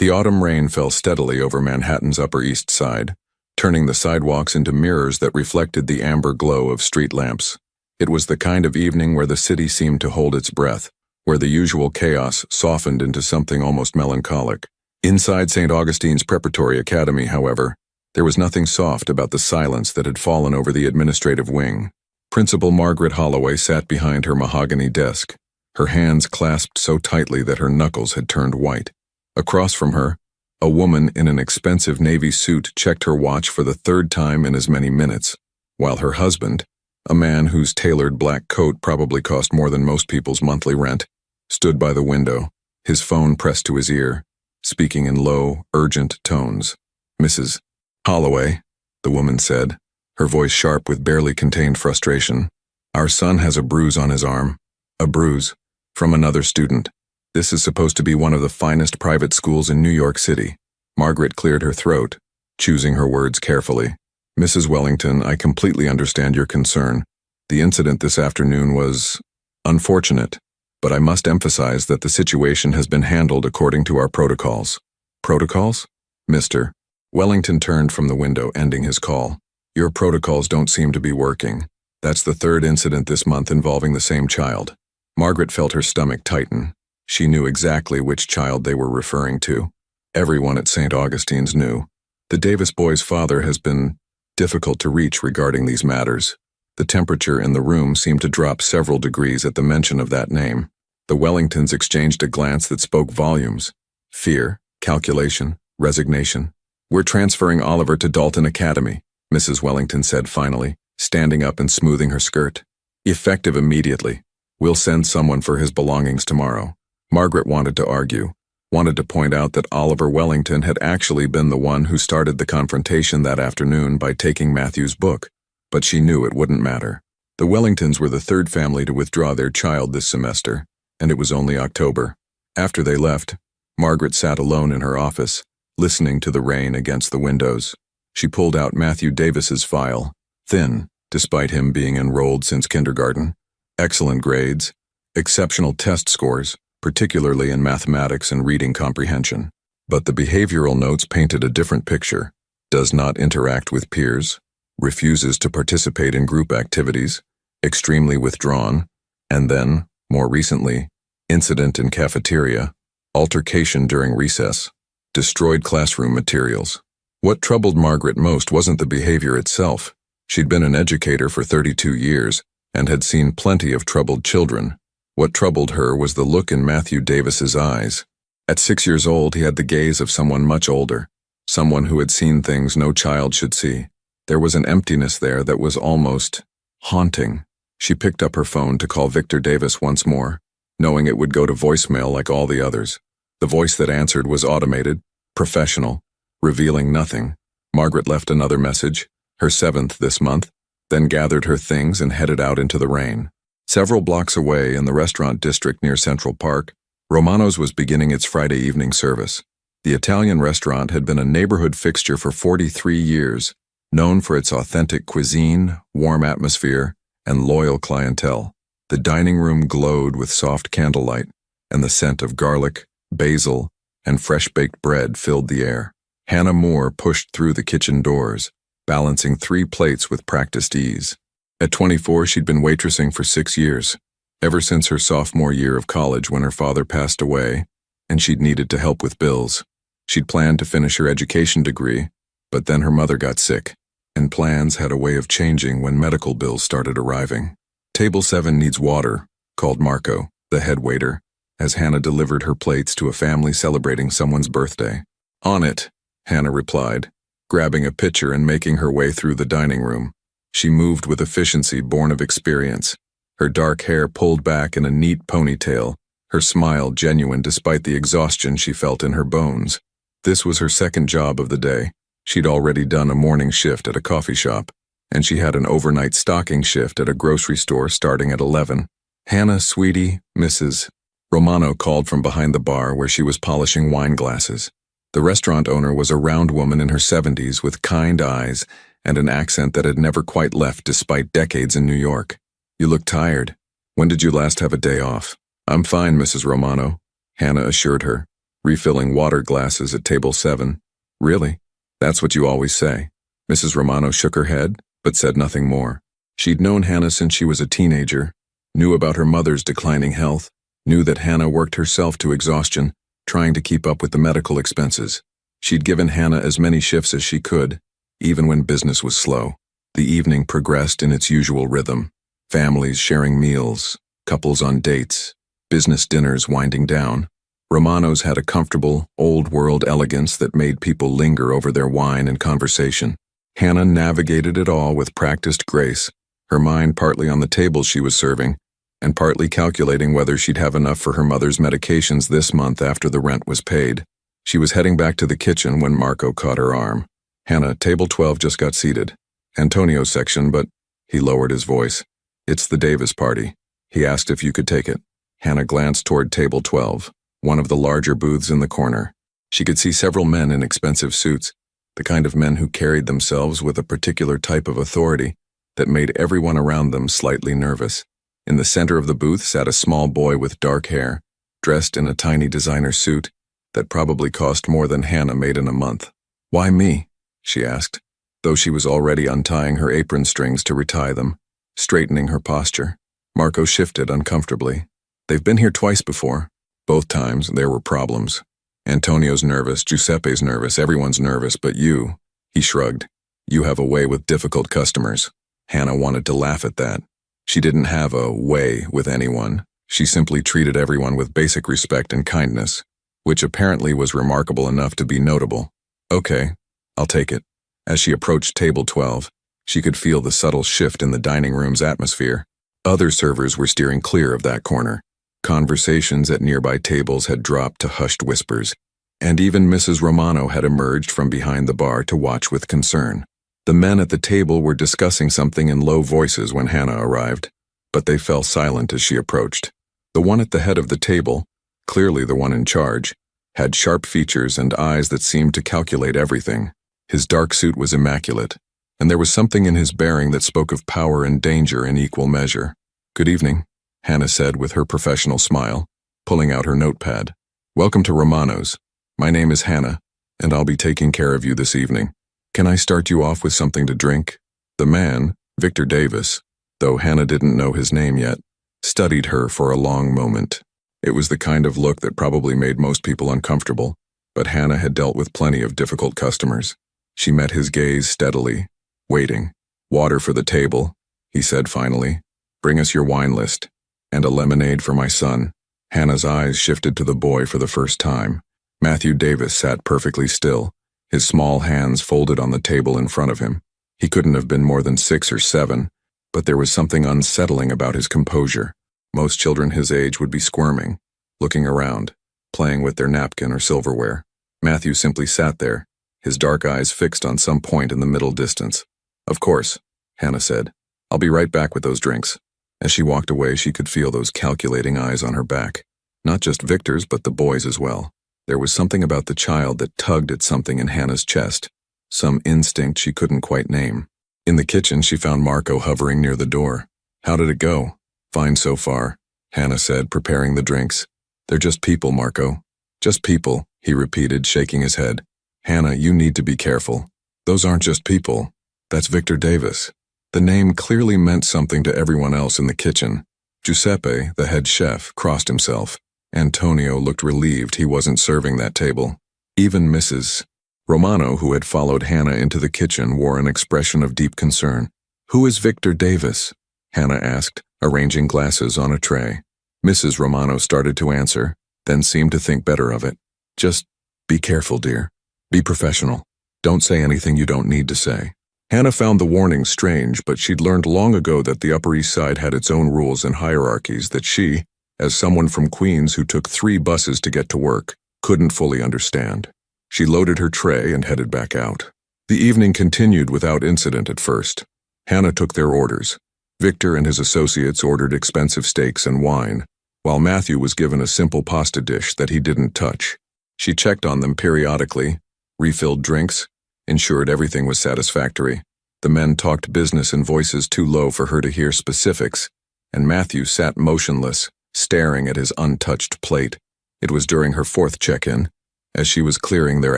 The autumn rain fell steadily over Manhattan's Upper East Side, turning the sidewalks into mirrors that reflected the amber glow of street lamps. It was the kind of evening where the city seemed to hold its breath, where the usual chaos softened into something almost melancholic. Inside St. Augustine's Preparatory Academy, however, there was nothing soft about the silence that had fallen over the administrative wing. Principal Margaret Holloway sat behind her mahogany desk, her hands clasped so tightly that her knuckles had turned white. Across from her, a woman in an expensive navy suit checked her watch for the third time in as many minutes, while her husband, a man whose tailored black coat probably cost more than most people's monthly rent, stood by the window, his phone pressed to his ear, speaking in low, urgent tones. "Mrs. Holloway," the woman said, her voice sharp with barely contained frustration. "Our son has a bruise on his arm. A bruise. From another student. This is supposed to be one of the finest private schools in New York City." Margaret cleared her throat, choosing her words carefully. "Mrs. Wellington, I completely understand your concern. The incident this afternoon was unfortunate, but I must emphasize that the situation has been handled according to our protocols." "Protocols?" Mr. Wellington turned from the window, ending his call. "Your protocols don't seem to be working. That's the third incident this month involving the same child." Margaret felt her stomach tighten. She knew exactly which child they were referring to. Everyone at St. Augustine's knew. The Davis boy's father has been difficult to reach regarding these matters. The temperature in the room seemed to drop several degrees at the mention of that name. The Wellingtons exchanged a glance that spoke volumes. Fear, calculation, resignation. "We're transferring Oliver to Dalton Academy," Mrs. Wellington said finally, standing up and smoothing her skirt. "Effective immediately. We'll send someone for his belongings tomorrow." Margaret wanted to argue, wanted to point out that Oliver Wellington had actually been the one who started the confrontation that afternoon by taking Matthew's book, but she knew it wouldn't matter. The Wellingtons were the third family to withdraw their child this semester, and it was only October. After they left, Margaret sat alone in her office, listening to the rain against the windows. She pulled out Matthew Davis's file, thin, despite him being enrolled since kindergarten. Excellent grades, exceptional test scores, particularly in mathematics and reading comprehension. But the behavioral notes painted a different picture. Does not interact with peers, refuses to participate in group activities, extremely withdrawn, and then, more recently, incident in cafeteria, altercation during recess, destroyed classroom materials. What troubled Margaret most wasn't the behavior itself. She'd been an educator for 32 years and had seen plenty of troubled children. What troubled her was the look in Matthew Davis's eyes. At 6 years old, he had the gaze of someone much older, someone who had seen things no child should see. There was an emptiness there that was almost haunting. She picked up her phone to call Victor Davis once more, knowing it would go to voicemail like all the others. The voice that answered was automated, professional, revealing nothing. Margaret left another message, her 7th this month, then gathered her things and headed out into the rain. Several blocks away in the restaurant district near Central Park, Romano's was beginning its Friday evening service. The Italian restaurant had been a neighborhood fixture for 43 years, known for its authentic cuisine, warm atmosphere, and loyal clientele. The dining room glowed with soft candlelight, and the scent of garlic, basil, and fresh-baked bread filled the air. Hannah Moore pushed through the kitchen doors, balancing 3 plates with practiced ease. At 24, she'd been waitressing for 6 years, ever since her sophomore year of college when her father passed away, and she'd needed to help with bills. She'd planned to finish her education degree, but then her mother got sick, and plans had a way of changing when medical bills started arriving. "Table 7 needs water," called Marco, the head waiter, as Hannah delivered her plates to a family celebrating someone's birthday. "On it," Hannah replied, grabbing a pitcher and making her way through the dining room. She moved with efficiency born of experience, her dark hair pulled back in a neat ponytail, her smile genuine despite the exhaustion she felt in her bones. This was her second job of the day. She'd already done a morning shift at a coffee shop, and she had an overnight stocking shift at a grocery store starting at 11. "Hannah, sweetie, Mrs. Romano called from behind the bar where she was polishing wine glasses. The restaurant owner was a round woman in her 70s with kind eyes and an accent that had never quite left despite decades in New York. "You look tired. When did you last have a day off?" "I'm fine, Mrs. Romano," Hannah assured her. refilling water glasses at table 7. Really? That's what you always say. Mrs. Romano shook her head, but said nothing more. She'd known Hannah since she was a teenager, knew about her mother's declining health, knew that Hannah worked herself to exhaustion, trying to keep up with the medical expenses. She'd given Hannah as many shifts as she could, even when business was slow. The evening progressed in its usual rhythm. Families sharing meals, couples on dates, business dinners winding down. Romano's had a comfortable, old-world elegance that made people linger over their wine and conversation. Hannah navigated it all with practiced grace, her mind partly on the table she was serving, and partly calculating whether she'd have enough for her mother's medications this month after the rent was paid. She was heading back to the kitchen when Marco caught her arm. "Hannah, table 12 just got seated. Antonio's section, but..." He lowered his voice. "It's the Davis party." He asked if you could take it. Hannah glanced toward table 12, one of the larger booths in the corner. She could see several men in expensive suits, the kind of men who carried themselves with a particular type of authority that made everyone around them slightly nervous. In the center of the booth sat a small boy with dark hair, dressed in a tiny designer suit that probably cost more than Hannah made in a month. "Why me?" she asked, though she was already untying her apron strings to retie them, straightening her posture. Marco shifted uncomfortably. "They've been here twice before. Both times there were problems. Antonio's nervous, Giuseppe's nervous, everyone's nervous, but you," he shrugged. "You have a way with difficult customers." Hannah wanted to laugh at that. She didn't have a way with anyone. She simply treated everyone with basic respect and kindness, which apparently was remarkable enough to be notable. "Okay, I'll take it." As she approached table 12, she could feel the subtle shift in the dining room's atmosphere. Other servers were steering clear of that corner. Conversations at nearby tables had dropped to hushed whispers, and even Mrs. Romano had emerged from behind the bar to watch with concern. The men at the table were discussing something in low voices when Hannah arrived, but they fell silent as she approached. The one at the head of the table, clearly the one in charge, had sharp features and eyes that seemed to calculate everything. His dark suit was immaculate, and there was something in his bearing that spoke of power and danger in equal measure. "Good evening," Hannah said with her professional smile, pulling out her notepad. "Welcome to Romano's. My name is Hannah, and I'll be taking care of you this evening. Can I start you off with something to drink?" The man, Victor Davis, though Hannah didn't know his name yet, studied her for a long moment. It was the kind of look that probably made most people uncomfortable, but Hannah had dealt with plenty of difficult customers. She met his gaze steadily, waiting. "Water for the table," he said finally. "Bring us your wine list. And a lemonade for my son." Hannah's eyes shifted to the boy for the first time. Matthew Davis sat perfectly still, his small hands folded on the table in front of him. He couldn't have been more than 6 or 7, but there was something unsettling about his composure. Most children his age would be squirming, looking around, playing with their napkin or silverware. Matthew simply sat there, his dark eyes fixed on some point in the middle distance. "Of course," Hannah said. "I'll be right back with those drinks." As she walked away, she could feel those calculating eyes on her back. Not just Victor's, but the boy's as well. There was something about the child that tugged at something in Hannah's chest, some instinct she couldn't quite name. In the kitchen, she found Marco hovering near the door. "How did it go?" "Fine so far," Hannah said, preparing the drinks. "They're just people, Marco." "Just people," he repeated, shaking his head. "Hannah, you need to be careful. Those aren't just people. That's Victor Davis." The name clearly meant something to everyone else in the kitchen. Giuseppe, the head chef, crossed himself. Antonio looked relieved he wasn't serving that table. Even Mrs. Romano, who had followed Hannah into the kitchen, wore an expression of deep concern. "Who is Victor Davis?" Hannah asked, arranging glasses on a tray. Mrs. Romano started to answer, then seemed to think better of it. "Just be careful, dear. Be professional. Don't say anything you don't need to say." Hannah found the warning strange, but she'd learned long ago that the Upper East Side had its own rules and hierarchies that she, as someone from Queens who took 3 buses to get to work, couldn't fully understand. She loaded her tray and headed back out. The evening continued without incident at first. Hannah took their orders. Victor and his associates ordered expensive steaks and wine, while Matthew was given a simple pasta dish that he didn't touch. She checked on them periodically, refilled drinks, ensured everything was satisfactory. The men talked business in voices too low for her to hear specifics, and Matthew sat motionless, staring at his untouched plate. It was during her fourth check-in, as she was clearing their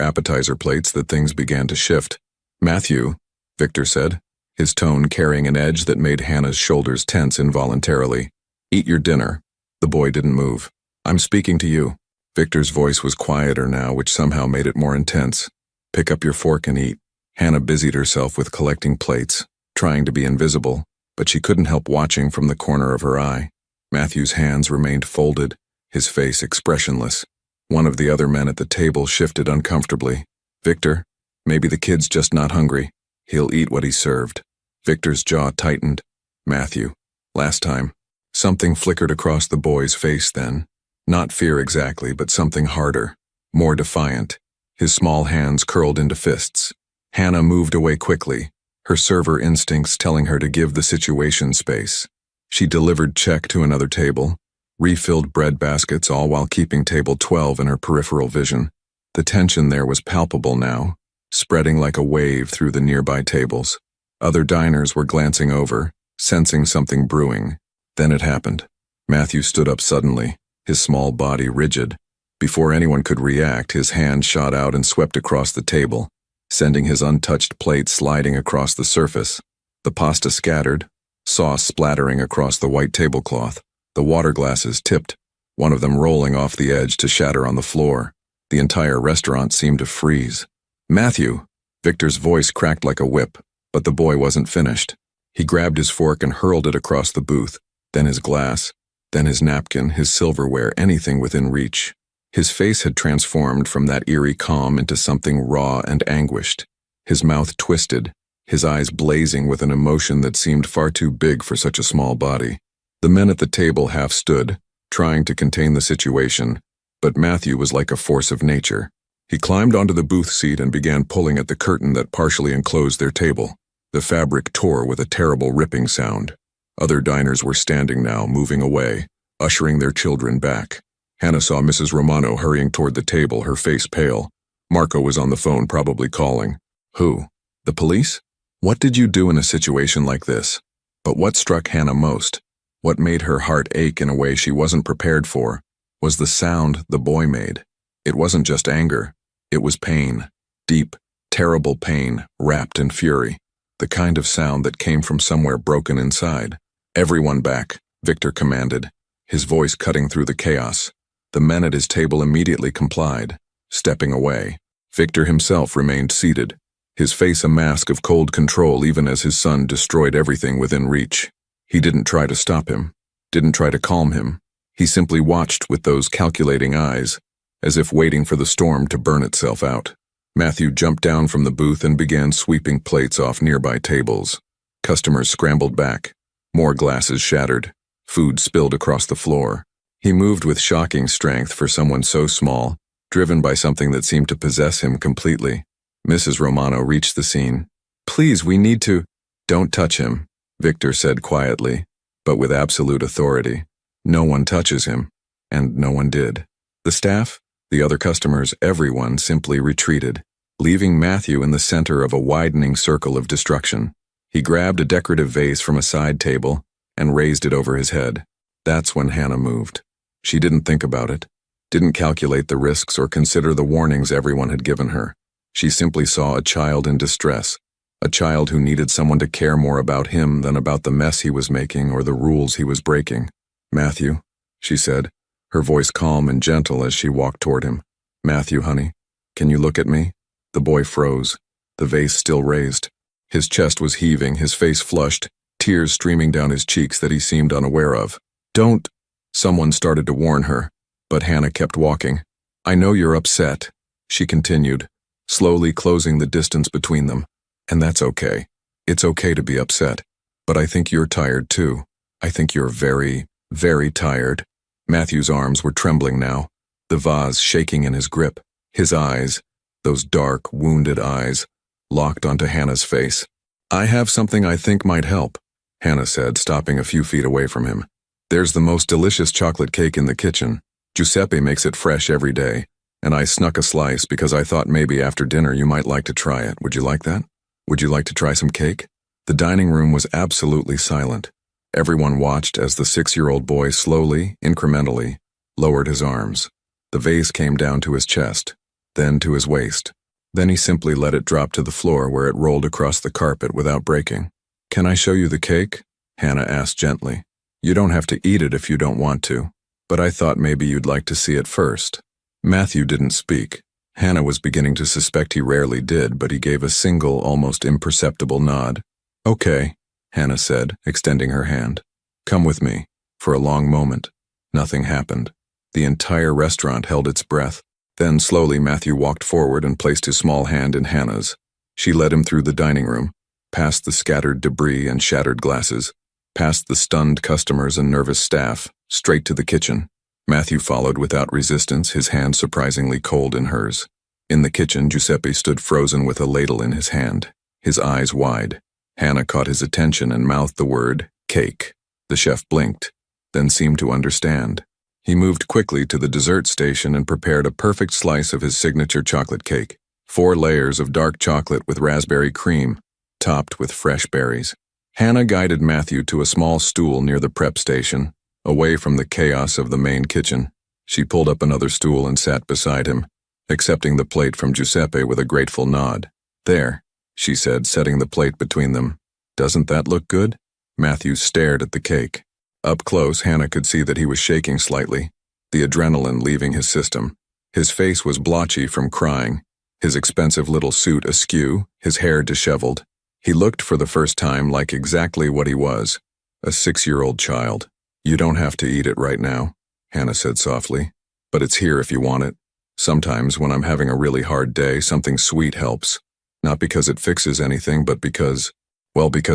appetizer plates, that things began to shift. "Matthew," Victor said, his tone carrying an edge that made Hannah's shoulders tense involuntarily. "Eat your dinner." The boy didn't move. "I'm speaking to you." Victor's voice was quieter now, which somehow made it more intense. "Pick up your fork and eat." Hannah busied herself with collecting plates, trying to be invisible, but she couldn't help watching from the corner of her eye. Matthew's hands remained folded, his face expressionless. One of the other men at the table shifted uncomfortably. "Victor, maybe the kid's just not hungry. He'll eat what he's served." Victor's jaw tightened. "Matthew. Last time." Something flickered across the boy's face then. Not fear exactly, but something harder, more defiant. His small hands curled into fists. Hannah moved away quickly, her server instincts telling her to give the situation space. She delivered check to another table, refilled bread baskets, all while keeping table 12 in her peripheral vision. The tension there was palpable now, spreading like a wave through the nearby tables. Other diners were glancing over, sensing something brewing. Then it happened. Matthew stood up suddenly, his small body rigid. Before anyone could react, his hand shot out and swept across the table, sending his untouched plate sliding across the surface. The pasta scattered, sauce splattering across the white tablecloth. The water glasses tipped, one of them rolling off the edge to shatter on the floor. The entire restaurant seemed to freeze. "Matthew!" Victor's voice cracked like a whip, but the boy wasn't finished. He grabbed his fork and hurled it across the booth, then his glass, then his napkin, his silverware, anything within reach. His face had transformed from that eerie calm into something raw and anguished. His mouth twisted, his eyes blazing with an emotion that seemed far too big for such a small body. The men at the table half stood, trying to contain the situation, but Matthew was like a force of nature. He climbed onto the booth seat and began pulling at the curtain that partially enclosed their table. The fabric tore with a terrible ripping sound. Other diners were standing now, moving away, ushering their children back. Hannah saw Mrs. Romano hurrying toward the table, her face pale. Marco was on the phone, probably calling. Who? The police? What did you do in a situation like this? But what struck Hannah most, what made her heart ache in a way she wasn't prepared for, was the sound the boy made. It wasn't just anger. It was pain. Deep, terrible pain, wrapped in fury. The kind of sound that came from somewhere broken inside. "Everyone back," Victor commanded, his voice cutting through the chaos. The men at his table immediately complied, stepping away. Victor himself remained seated, his face a mask of cold control even as his son destroyed everything within reach. He didn't try to stop him, didn't try to calm him. He simply watched with those calculating eyes, as if waiting for the storm to burn itself out. Matthew jumped down from the booth and began sweeping plates off nearby tables. Customers scrambled back. More glasses shattered. Food spilled across the floor. He moved with shocking strength for someone so small, driven by something that seemed to possess him completely. Mrs. Romano reached the scene. "Please, we need to—" "Don't touch him," Victor said quietly, but with absolute authority. "No one touches him." And no one did. The staff, the other customers, everyone simply retreated, leaving Matthew in the center of a widening circle of destruction. He grabbed a decorative vase from a side table and raised it over his head. That's when Hannah moved. She didn't think about it, didn't calculate the risks or consider the warnings everyone had given her. She simply saw a child in distress, a child who needed someone to care more about him than about the mess he was making or the rules he was breaking. "Matthew," she said, her voice calm and gentle as she walked toward him. "Matthew, honey, can you look at me?" The boy froze, the vase still raised. His chest was heaving, his face flushed, tears streaming down his cheeks that he seemed unaware of. "Don't—" Someone started to warn her, but Hannah kept walking. "I know you're upset," she continued, slowly closing the distance between them. "And that's okay. It's okay to be upset. But I think you're tired too. I think you're very, very tired." Matthew's arms were trembling now, the vase shaking in his grip. His eyes, those dark, wounded eyes, locked onto Hannah's face. "I have something I think might help," Hannah said, stopping a few feet away from him. "There's the most delicious chocolate cake in the kitchen. Giuseppe makes it fresh every day, and I snuck a slice because I thought maybe after dinner you might like to try it. Would you like that? Would you like to try some cake?" The dining room was absolutely silent. Everyone watched as the 6-year-old boy slowly, incrementally, lowered his arms. The vase came down to his chest, then to his waist. Then he simply let it drop to the floor where it rolled across the carpet without breaking. "Can I show you the cake?" Hannah asked gently. "You don't have to eat it if you don't want to, but I thought maybe you'd like to see it first." Matthew didn't speak. Hannah was beginning to suspect he rarely did, but he gave a single, almost imperceptible nod. "Okay," Hannah said, extending her hand. "Come with me." For a long moment, nothing happened. The entire restaurant held its breath. Then slowly Matthew walked forward and placed his small hand in Hannah's. She led him through the dining room, past the scattered debris and shattered glasses, past the stunned customers and nervous staff, straight to the kitchen. Matthew followed without resistance, his hand surprisingly cold in hers. In the kitchen, Giuseppe stood frozen with a ladle in his hand, his eyes wide. Hannah caught his attention and mouthed the word, "cake." The chef blinked, then seemed to understand. He moved quickly to the dessert station and prepared a perfect slice of his signature chocolate cake. 4 layers of dark chocolate with raspberry cream, topped with fresh berries. Hannah guided Matthew to a small stool near the prep station, away from the chaos of the main kitchen. She pulled up another stool and sat beside him, accepting the plate from Giuseppe with a grateful nod. "There," she said, setting the plate between them. "Doesn't that look good?" Matthew stared at the cake. Up close, Hannah could see that he was shaking slightly, the adrenaline leaving his system. His face was blotchy from crying, his expensive little suit askew, his hair disheveled. He looked for the first time like exactly what he was, a 6-year-old child. "You don't have to eat it right now," Hannah said softly, "but it's here if you want it. Sometimes when I'm having a really hard day, something sweet helps. Not because it fixes anything, but because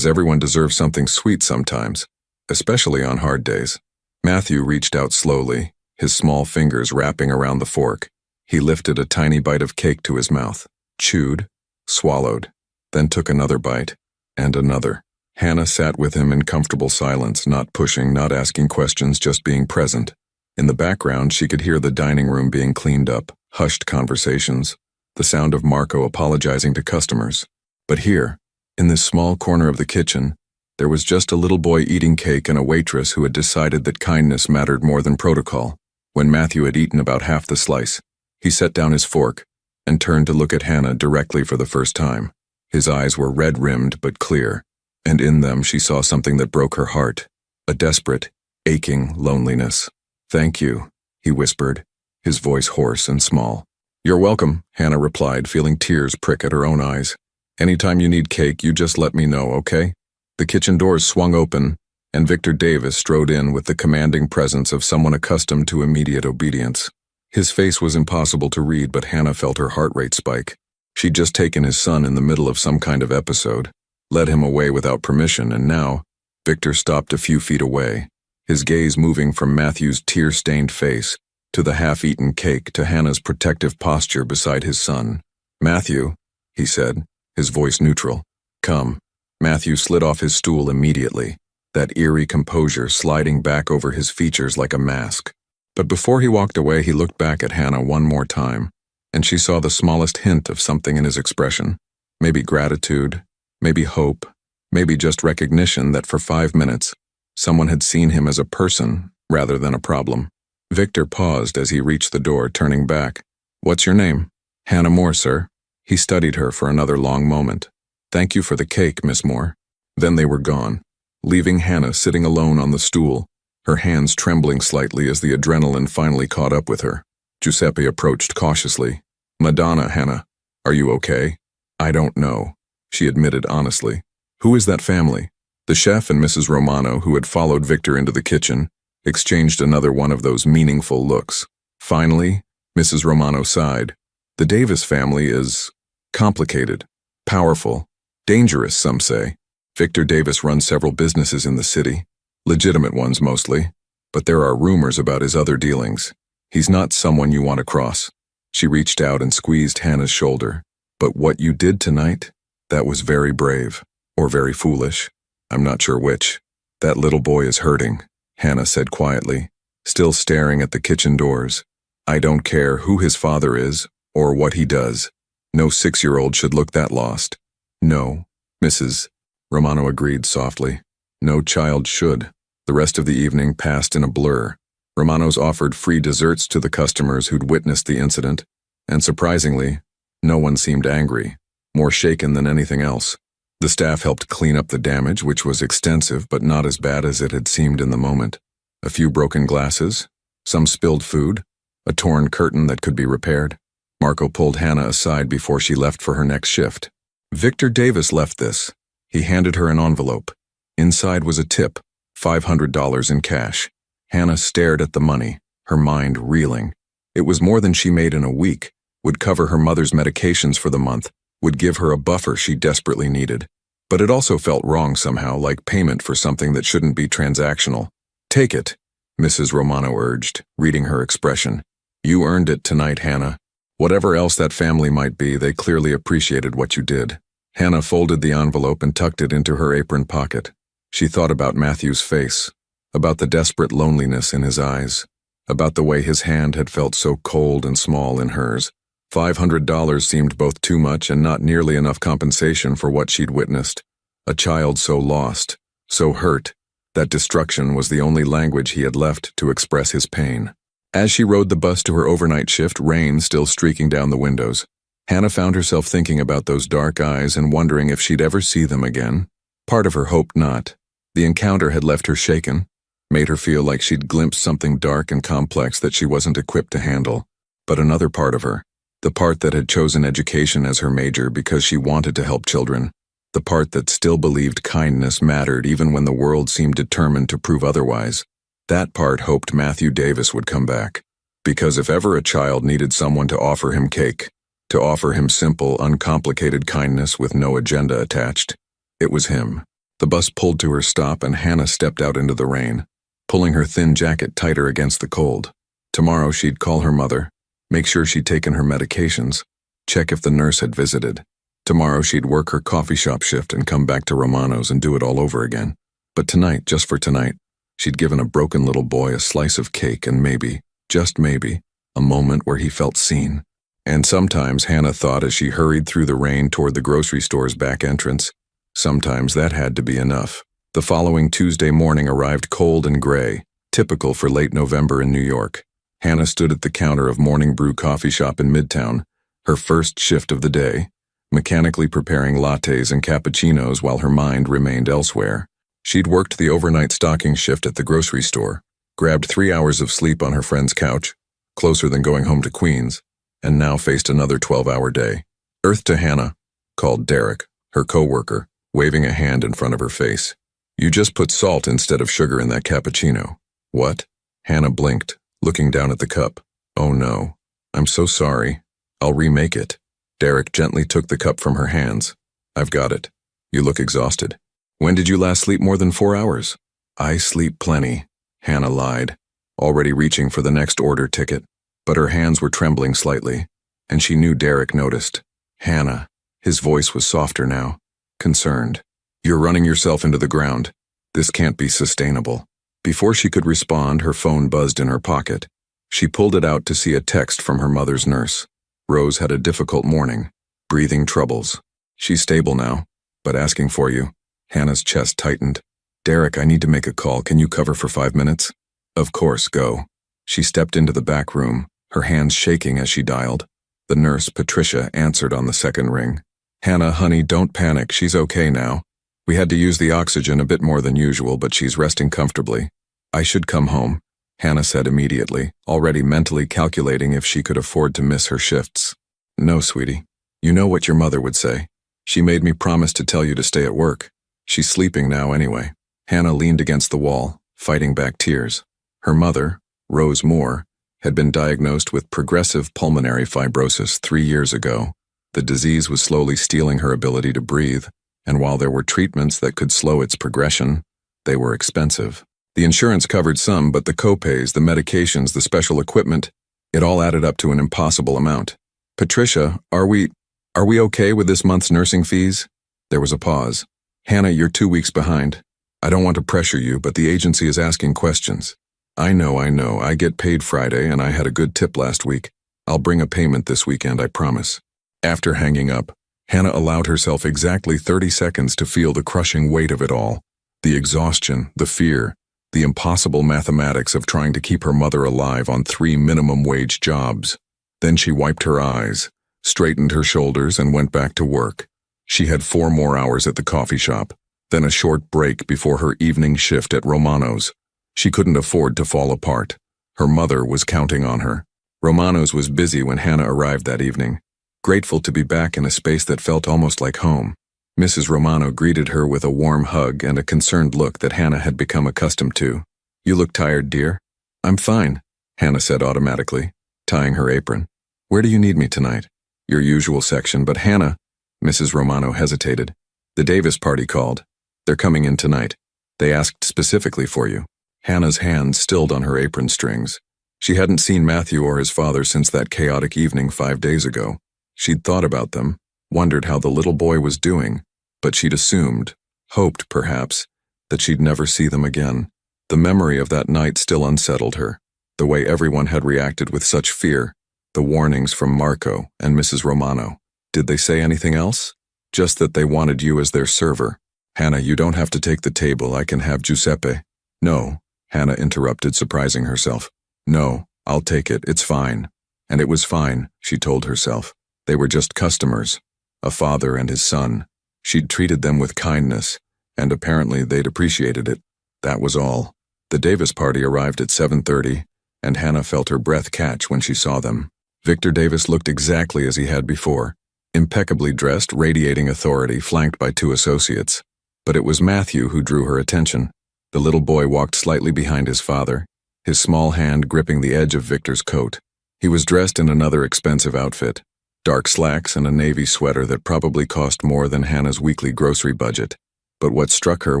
everyone deserves something sweet sometimes. Especially on hard days." Matthew reached out slowly, his small fingers wrapping around the fork. He lifted a tiny bite of cake to his mouth, chewed, swallowed, then took another bite, and another. Hannah sat with him in comfortable silence, not pushing, not asking questions, just being present. In the background, she could hear the dining room being cleaned up, hushed conversations, the sound of Marco apologizing to customers. But here, in this small corner of the kitchen, there was just a little boy eating cake and a waitress who had decided that kindness mattered more than protocol. When Matthew had eaten about half the slice, he set down his fork and turned to look at Hannah directly for the first time. His eyes were red-rimmed but clear, and in them she saw something that broke her heart, a desperate, aching loneliness. "Thank you," he whispered, his voice hoarse and small. "You're welcome," Hannah replied, feeling tears prick at her own eyes. "Anytime you need cake, you just let me know, okay?" The kitchen doors swung open, and Victor Davis strode in with the commanding presence of someone accustomed to immediate obedience. His face was impossible to read, but Hannah felt her heart rate spike. She'd just taken his son in the middle of some kind of episode, led him away without permission, and now Victor stopped a few feet away, his gaze moving from Matthew's tear-stained face to the half-eaten cake to Hannah's protective posture beside his son. "Matthew," he said, his voice neutral. "Come." Matthew slid off his stool immediately, that eerie composure sliding back over his features like a mask. But before he walked away, he looked back at Hannah one more time, and she saw the smallest hint of something in his expression. Maybe gratitude, maybe hope, maybe just recognition that for 5 minutes, someone had seen him as a person rather than a problem. Victor paused as he reached the door, turning back. "What's your name?" "Hannah Moore, sir." He studied her for another long moment. "Thank you for the cake, Miss Moore." Then they were gone, leaving Hannah sitting alone on the stool, her hands trembling slightly as the adrenaline finally caught up with her. Giuseppe approached cautiously. "Madonna, Hannah, are you okay?" "I don't know," she admitted honestly. "Who is that family?" The chef and Mrs. Romano, who had followed Victor into the kitchen, exchanged another one of those meaningful looks. Finally, Mrs. Romano sighed. "The Davis family is complicated, powerful, dangerous, some say. Victor Davis runs several businesses in the city, legitimate ones mostly, but there are rumors about his other dealings. He's not someone you want to cross." She reached out and squeezed Hannah's shoulder. "But what you did tonight, that was very brave, or very foolish. I'm not sure which. That little boy is hurting," Hannah said quietly, still staring at the kitchen doors. "I don't care who his father is, or what he does. No 6-year-old should look that lost." "No, Mrs. Romano agreed softly. "No child should." The rest of the evening passed in a blur. Romano's offered free desserts to the customers who'd witnessed the incident, and surprisingly, no one seemed angry, more shaken than anything else. The staff helped clean up the damage, which was extensive but not as bad as it had seemed in the moment. A few broken glasses, some spilled food, a torn curtain that could be repaired. Marco pulled Hannah aside before she left for her next shift. Victor Davis left this. He handed her an envelope. Inside was a tip, $500 in cash. Hannah stared at the money, her mind reeling. It was more than she made in a week, would cover her mother's medications for the month, would give her a buffer she desperately needed. But it also felt wrong somehow, like payment for something that shouldn't be transactional. "Take it," Mrs. Romano urged, reading her expression. "You earned it tonight, Hannah. Whatever else that family might be, they clearly appreciated what you did." Hannah folded the envelope and tucked it into her apron pocket. She thought about Matthew's face, about the desperate loneliness in his eyes, about the way his hand had felt so cold and small in hers. $500 seemed both too much and not nearly enough compensation for what she'd witnessed. A child so lost, so hurt, that destruction was the only language he had left to express his pain. As she rode the bus to her overnight shift, rain still streaking down the windows, Hannah found herself thinking about those dark eyes and wondering if she'd ever see them again. Part of her hoped not. The encounter had left her shaken, made her feel like she'd glimpsed something dark and complex that she wasn't equipped to handle. But another part of her, the part that had chosen education as her major because she wanted to help children, the part that still believed kindness mattered even when the world seemed determined to prove otherwise, that part hoped Matthew Davis would come back. Because if ever a child needed someone to offer him cake, to offer him simple, uncomplicated kindness with no agenda attached, it was him. The bus pulled to her stop and Hannah stepped out into the rain, pulling her thin jacket tighter against the cold. Tomorrow she'd call her mother, make sure she'd taken her medications, check if the nurse had visited. Tomorrow she'd work her coffee shop shift and come back to Romano's and do it all over again. But tonight, just for tonight, she'd given a broken little boy a slice of cake and maybe, just maybe, a moment where he felt seen. And sometimes, Hannah thought as she hurried through the rain toward the grocery store's back entrance, sometimes that had to be enough. The following Tuesday morning arrived cold and gray, typical for late November in New York. Hannah stood at the counter of Morning Brew coffee shop in Midtown, her first shift of the day, mechanically preparing lattes and cappuccinos while her mind remained elsewhere. She'd worked the overnight stocking shift at the grocery store, grabbed 3 hours of sleep on her friend's couch, closer than going home to Queens, and now faced another 12-hour day. "Earth to Hannah," called Derek, her co-worker, waving a hand in front of her face. "You just put salt instead of sugar in that cappuccino." "What?" Hannah blinked, looking down at the cup. "Oh no. I'm so sorry. I'll remake it." Derek gently took the cup from her hands. "I've got it. You look exhausted. When did you last sleep more than 4 hours?" "I sleep plenty," Hannah lied, already reaching for the next order ticket. But her hands were trembling slightly, and she knew Derek noticed. "Hannah," his voice was softer now, concerned. "You're running yourself into the ground. This can't be sustainable." Before she could respond, her phone buzzed in her pocket. She pulled it out to see a text from her mother's nurse. Rose had a difficult morning, breathing troubles. "She's stable now, but asking for you." Hannah's chest tightened. "Derek, I need to make a call. Can you cover for 5 minutes?" "Of course, go." She stepped into the back room, her hands shaking as she dialed. The nurse, Patricia, answered on the second ring. "Hannah, honey, don't panic. She's okay now. We had to use the oxygen a bit more than usual, but she's resting comfortably." "I should come home," Hannah said immediately, already mentally calculating if she could afford to miss her shifts. "No, sweetie. You know what your mother would say. She made me promise to tell you to stay at work. She's sleeping now anyway." Hannah leaned against the wall, fighting back tears. Her mother, Rose Moore, had been diagnosed with progressive pulmonary fibrosis 3 years ago. The disease was slowly stealing her ability to breathe, and while there were treatments that could slow its progression, they were expensive. The insurance covered some, but the copays, the medications, the special equipment, it all added up to an impossible amount. "Patricia, are we okay with this month's nursing fees?" There was a pause. "Hannah, you're 2 weeks behind. I don't want to pressure you, but the agency is asking questions." I know. I get paid Friday, and I had a good tip last week. I'll bring a payment this weekend, I promise." After hanging up, Hannah allowed herself exactly 30 seconds to feel the crushing weight of it all. The exhaustion, the fear, The impossible mathematics of trying to keep her mother alive on 3 minimum-wage jobs. Then she wiped her eyes, straightened her shoulders, and went back to work. She had 4 more hours at the coffee shop, then a short break before her evening shift at Romano's. She couldn't afford to fall apart. Her mother was counting on her. Romano's was busy when Hannah arrived that evening, grateful to be back in a space that felt almost like home. Mrs. Romano greeted her with a warm hug and a concerned look that Hannah had become accustomed to. "You look tired, dear." "I'm fine," Hannah said automatically, tying her apron. "Where do you need me tonight?" "Your usual section, but Hannah," Mrs. Romano hesitated. "The Davis party called. They're coming in tonight. They asked specifically for you." Hannah's hand stilled on her apron strings. She hadn't seen Matthew or his father since that chaotic evening 5 days ago. She'd thought about them, wondered how the little boy was doing, but she'd assumed, hoped perhaps, that she'd never see them again. The memory of that night still unsettled her, the way everyone had reacted with such fear, the warnings from Marco and Mrs. Romano. Did they say anything else? Just that they wanted you as their server. "Hannah, you don't have to take the table. I can have Giuseppe." "No," Hannah interrupted, surprising herself. "No, I'll take it. It's fine." And it was fine, she told herself. They were just customers, a father and his son. She'd treated them with kindness, and apparently they'd appreciated it. That was all. The Davis party arrived at 7:30, and Hannah felt her breath catch when she saw them. Victor Davis looked exactly as he had before, impeccably dressed, radiating authority, flanked by 2 associates. But it was Matthew who drew her attention. The little boy walked slightly behind his father, his small hand gripping the edge of Victor's coat. He was dressed in another expensive outfit, dark slacks and a navy sweater that probably cost more than Hannah's weekly grocery budget. But what struck her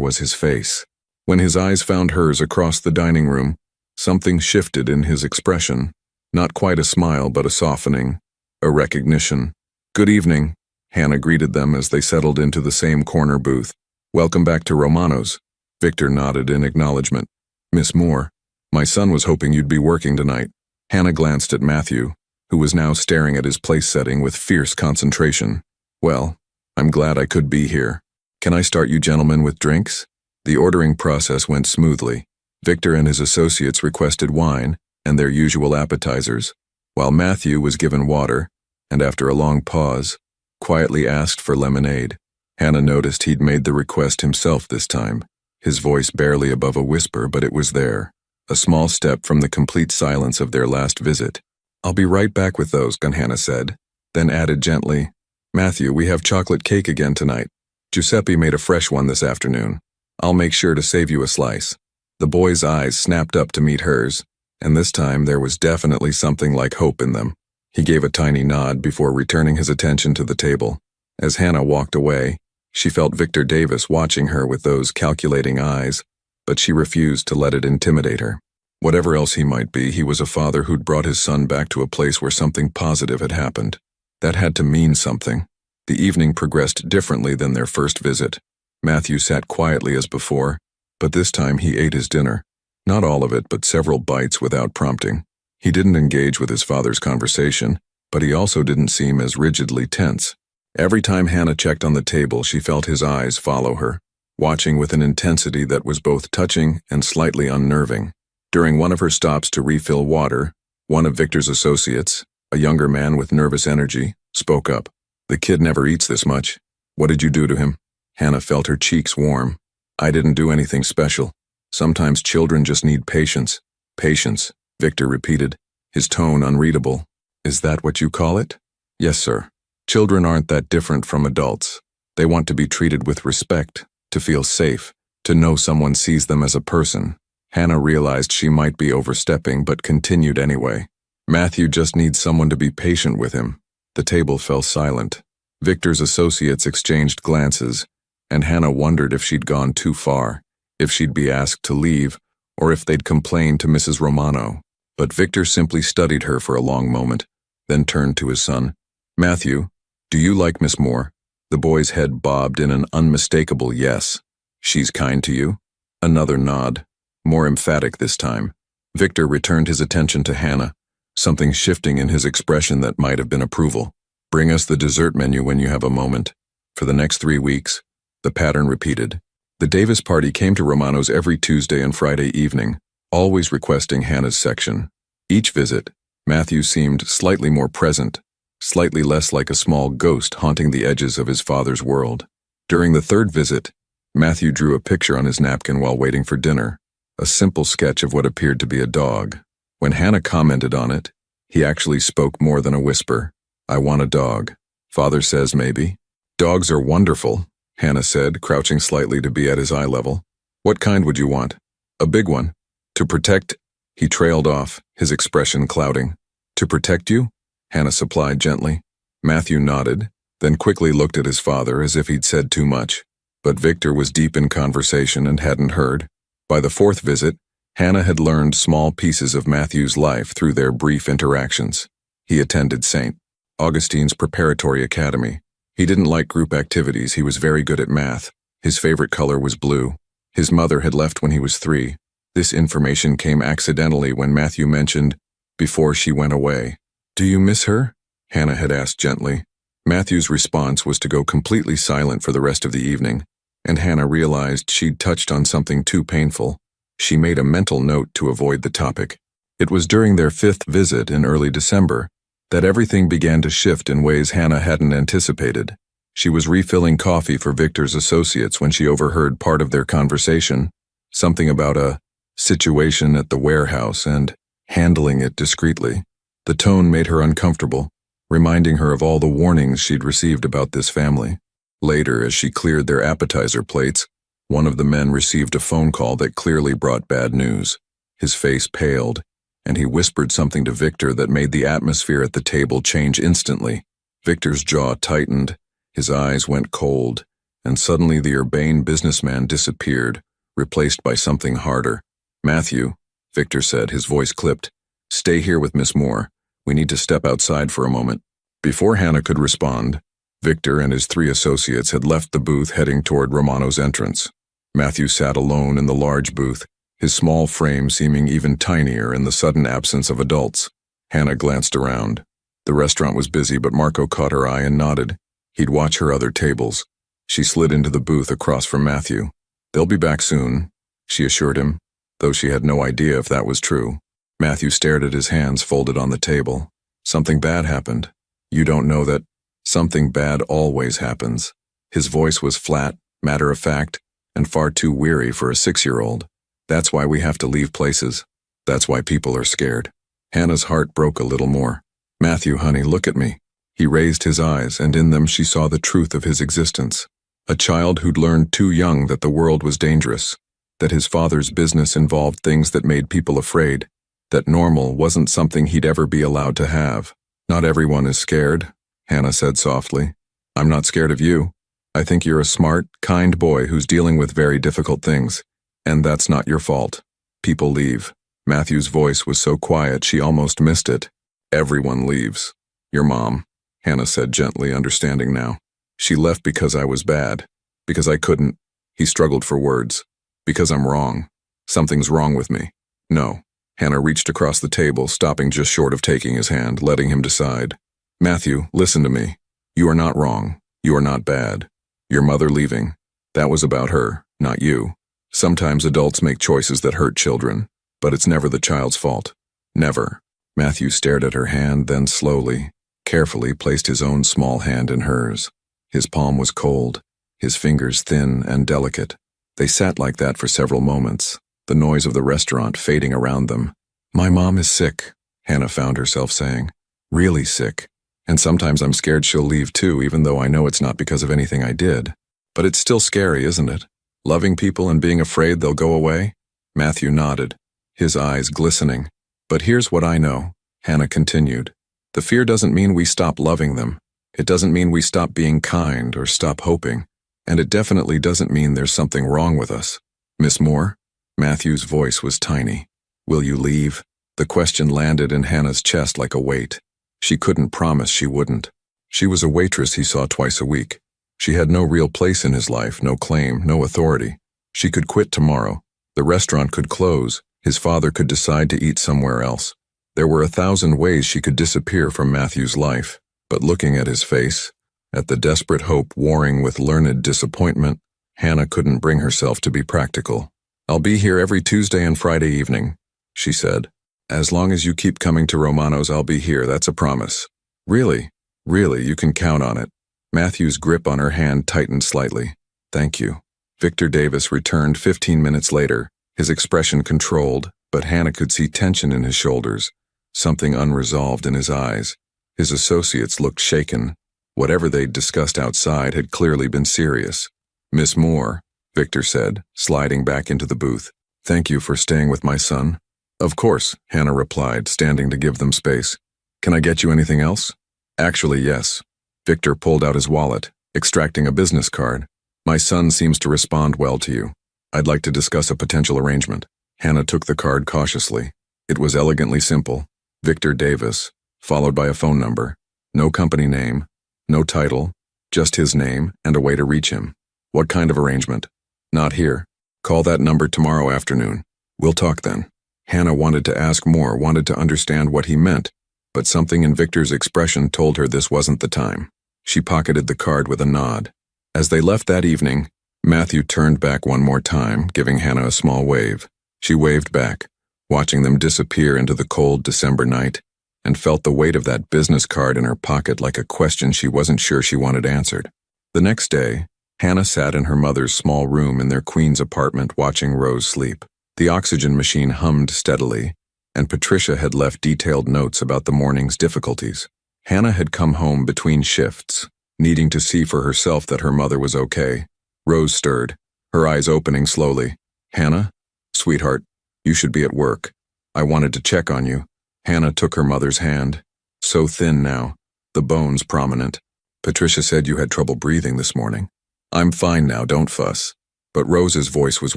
was his face. When his eyes found hers across the dining room, something shifted in his expression. Not quite a smile, but a softening, a recognition. "Good evening," Hannah greeted them as they settled into the same corner booth. "Welcome back to Romano's." Victor nodded in acknowledgement. "Miss Moore, my son was hoping you'd be working tonight." Hannah glanced at Matthew, who was now staring at his place setting with fierce concentration. "Well, I'm glad I could be here. Can I start you gentlemen with drinks?" The ordering process went smoothly. Victor and his associates requested wine and their usual appetizers, while Matthew was given water, and after a long pause, quietly asked for lemonade. Hannah noticed he'd made the request himself this time, his voice barely above a whisper, but it was there, a small step from the complete silence of their last visit. "I'll be right back with those," Hannah said, then added gently, "Matthew, we have chocolate cake again tonight. Giuseppe made a fresh one this afternoon. I'll make sure to save you a slice." The boy's eyes snapped up to meet hers, and this time there was definitely something like hope in them. He gave a tiny nod before returning his attention to the table. As Hannah walked away, she felt Victor Davis watching her with those calculating eyes, but she refused to let it intimidate her. Whatever else he might be, he was a father who'd brought his son back to a place where something positive had happened. That had to mean something. The evening progressed differently than their first visit. Matthew sat quietly as before, but this time he ate his dinner. Not all of it, but several bites without prompting. He didn't engage with his father's conversation, but he also didn't seem as rigidly tense. Every time Hannah checked on the table, she felt his eyes follow her, watching with an intensity that was both touching and slightly unnerving. During one of her stops to refill water, one of Victor's associates, a younger man with nervous energy, spoke up. "The kid never eats this much. What did you do to him?" Hannah felt her cheeks warm. "I didn't do anything special. Sometimes children just need patience." "Patience," Victor repeated, his tone unreadable. "Is that what you call it?" "Yes, sir. Children aren't that different from adults. They want to be treated with respect, to feel safe, to know someone sees them as a person." Hannah realized she might be overstepping, but continued anyway. "Matthew just needs someone to be patient with him." The table fell silent. Victor's associates exchanged glances, and Hannah wondered if she'd gone too far, if she'd be asked to leave, or if they'd complain to Mrs. Romano. But Victor simply studied her for a long moment, then turned to his son. "Matthew, do you like Miss Moore?" The boy's head bobbed in an unmistakable yes. "She's kind to you?" Another nod, more emphatic this time. Victor returned his attention to Hannah, something shifting in his expression that might have been approval. "Bring us the dessert menu when you have a moment." For the next 3 weeks, the pattern repeated. The Davis party came to Romano's every Tuesday and Friday evening, always requesting Hannah's section. Each visit, Matthew seemed slightly more present, slightly less like a small ghost haunting the edges of his father's world. During the third visit, Matthew drew a picture on his napkin while waiting for dinner, a simple sketch of what appeared to be a dog. When Hannah commented on it, he actually spoke more than a whisper. "I want a dog. Father says maybe." "Dogs are wonderful," Hannah said, crouching slightly to be at his eye level. "What kind would you want?" "A big one. To protect—" He trailed off, his expression clouding. "To protect you?" Hannah supplied gently. Matthew nodded, then quickly looked at his father as if he'd said too much. But Victor was deep in conversation and hadn't heard. By the fourth visit, Hannah had learned small pieces of Matthew's life through their brief interactions. He attended St. Augustine's Preparatory Academy. He didn't like group activities. He was very good at math. His favorite color was blue. His mother had left when he was 3. This information came accidentally when Matthew mentioned, "before she went away." "Do you miss her?" Hannah had asked gently. Matthew's response was to go completely silent for the rest of the evening, and Hannah realized she'd touched on something too painful. She made a mental note to avoid the topic. It was during their 5th visit in early December that everything began to shift in ways Hannah hadn't anticipated. She was refilling coffee for Victor's associates when she overheard part of their conversation, something about a situation at the warehouse and handling it discreetly. The tone made her uncomfortable, reminding her of all the warnings she'd received about this family. Later, as she cleared their appetizer plates, one of the men received a phone call that clearly brought bad news. His face paled, and he whispered something to Victor that made the atmosphere at the table change instantly. Victor's jaw tightened, his eyes went cold, and suddenly the urbane businessman disappeared, replaced by something harder. "Matthew," Victor said, his voice clipped, "stay here with Miss Moore. We need to step outside for a moment." Before Hannah could respond, Victor and his 3 associates had left the booth heading toward Romano's entrance. Matthew sat alone in the large booth, his small frame seeming even tinier in the sudden absence of adults. Hannah glanced around. The restaurant was busy, but Marco caught her eye and nodded. He'd watch her other tables. She slid into the booth across from Matthew. "They'll be back soon," she assured him, though she had no idea if that was true. Matthew stared at his hands folded on the table. "Something bad happened. You don't know that?" "Something bad always happens." His voice was flat, matter-of-fact, and far too weary for a 6-year-old. "That's why we have to leave places. That's why people are scared." Hannah's heart broke a little more. "Matthew, honey, look at me." He raised his eyes, and in them she saw the truth of his existence. A child who'd learned too young that the world was dangerous, that his father's business involved things that made people afraid, that normal wasn't something he'd ever be allowed to have. "Not everyone is scared," Hannah said softly. "I'm not scared of you. I think you're a smart, kind boy who's dealing with very difficult things, and that's not your fault. People leave." Matthew's voice was so quiet she almost missed it. "Everyone leaves. Your mom," Hannah said gently, understanding now. "She left because I was bad. Because I couldn't." He struggled for words. "Because I'm wrong. Something's wrong with me." "No." Hannah reached across the table, stopping just short of taking his hand, letting him decide. "Matthew, listen to me. You are not wrong. You are not bad. Your mother leaving, that was about her, not you. Sometimes adults make choices that hurt children, but it's never the child's fault. Never." Matthew stared at her hand, then slowly, carefully placed his own small hand in hers. His palm was cold, his fingers thin and delicate. They sat like that for several moments, the noise of the restaurant fading around them. "My mom is sick," Hannah found herself saying. "Really sick. And sometimes I'm scared she'll leave too, even though I know it's not because of anything I did. But it's still scary, isn't it? Loving people and being afraid they'll go away?" Matthew nodded, his eyes glistening. "But here's what I know," Hannah continued. "The fear doesn't mean we stop loving them. It doesn't mean we stop being kind or stop hoping. And it definitely doesn't mean there's something wrong with us. Miss Moore?" Matthew's voice was tiny. "Will you leave?" The question landed in Hannah's chest like a weight. She couldn't promise she wouldn't. She was a waitress he saw twice a week. She had no real place in his life, no claim, no authority. She could quit tomorrow. The restaurant could close. His father could decide to eat somewhere else. There were 1,000 ways she could disappear from Matthew's life. But looking at his face, at the desperate hope warring with learned disappointment, Hannah couldn't bring herself to be practical. "I'll be here every Tuesday and Friday evening," she said. "As long as you keep coming to Romano's, I'll be here, that's a promise." "Really? Really, you can count on it." Matthew's grip on her hand tightened slightly. "Thank you." Victor Davis returned 15 minutes later, his expression controlled, but Hannah could see tension in his shoulders, something unresolved in his eyes. His associates looked shaken. Whatever they'd discussed outside had clearly been serious. "Miss Moore," Victor said, sliding back into the booth. "Thank you for staying with my son." "Of course," Hannah replied, standing to give them space. "Can I get you anything else?" "Actually, yes." Victor pulled out his wallet, extracting a business card. "My son seems to respond well to you. I'd like to discuss a potential arrangement." Hannah took the card cautiously. It was elegantly simple. Victor Davis, followed by a phone number. No company name, no title, just his name and a way to reach him. "What kind of arrangement?" "Not here. Call that number tomorrow afternoon. We'll talk then." Hannah wanted to ask more, wanted to understand what he meant, but something in Victor's expression told her this wasn't the time. She pocketed the card with a nod. As they left that evening, Matthew turned back one more time, giving Hannah a small wave. She waved back, watching them disappear into the cold December night, and felt the weight of that business card in her pocket like a question she wasn't sure she wanted answered. The next day, Hannah sat in her mother's small room in their Queens apartment watching Rose sleep. The oxygen machine hummed steadily, and Patricia had left detailed notes about the morning's difficulties. Hannah had come home between shifts, needing to see for herself that her mother was okay. Rose stirred, her eyes opening slowly. "Hannah? Sweetheart, you should be at work. I wanted to check on you." Hannah took her mother's hand. So thin now, the bones prominent. "Patricia said you had trouble breathing this morning." "I'm fine now, don't fuss." But Rose's voice was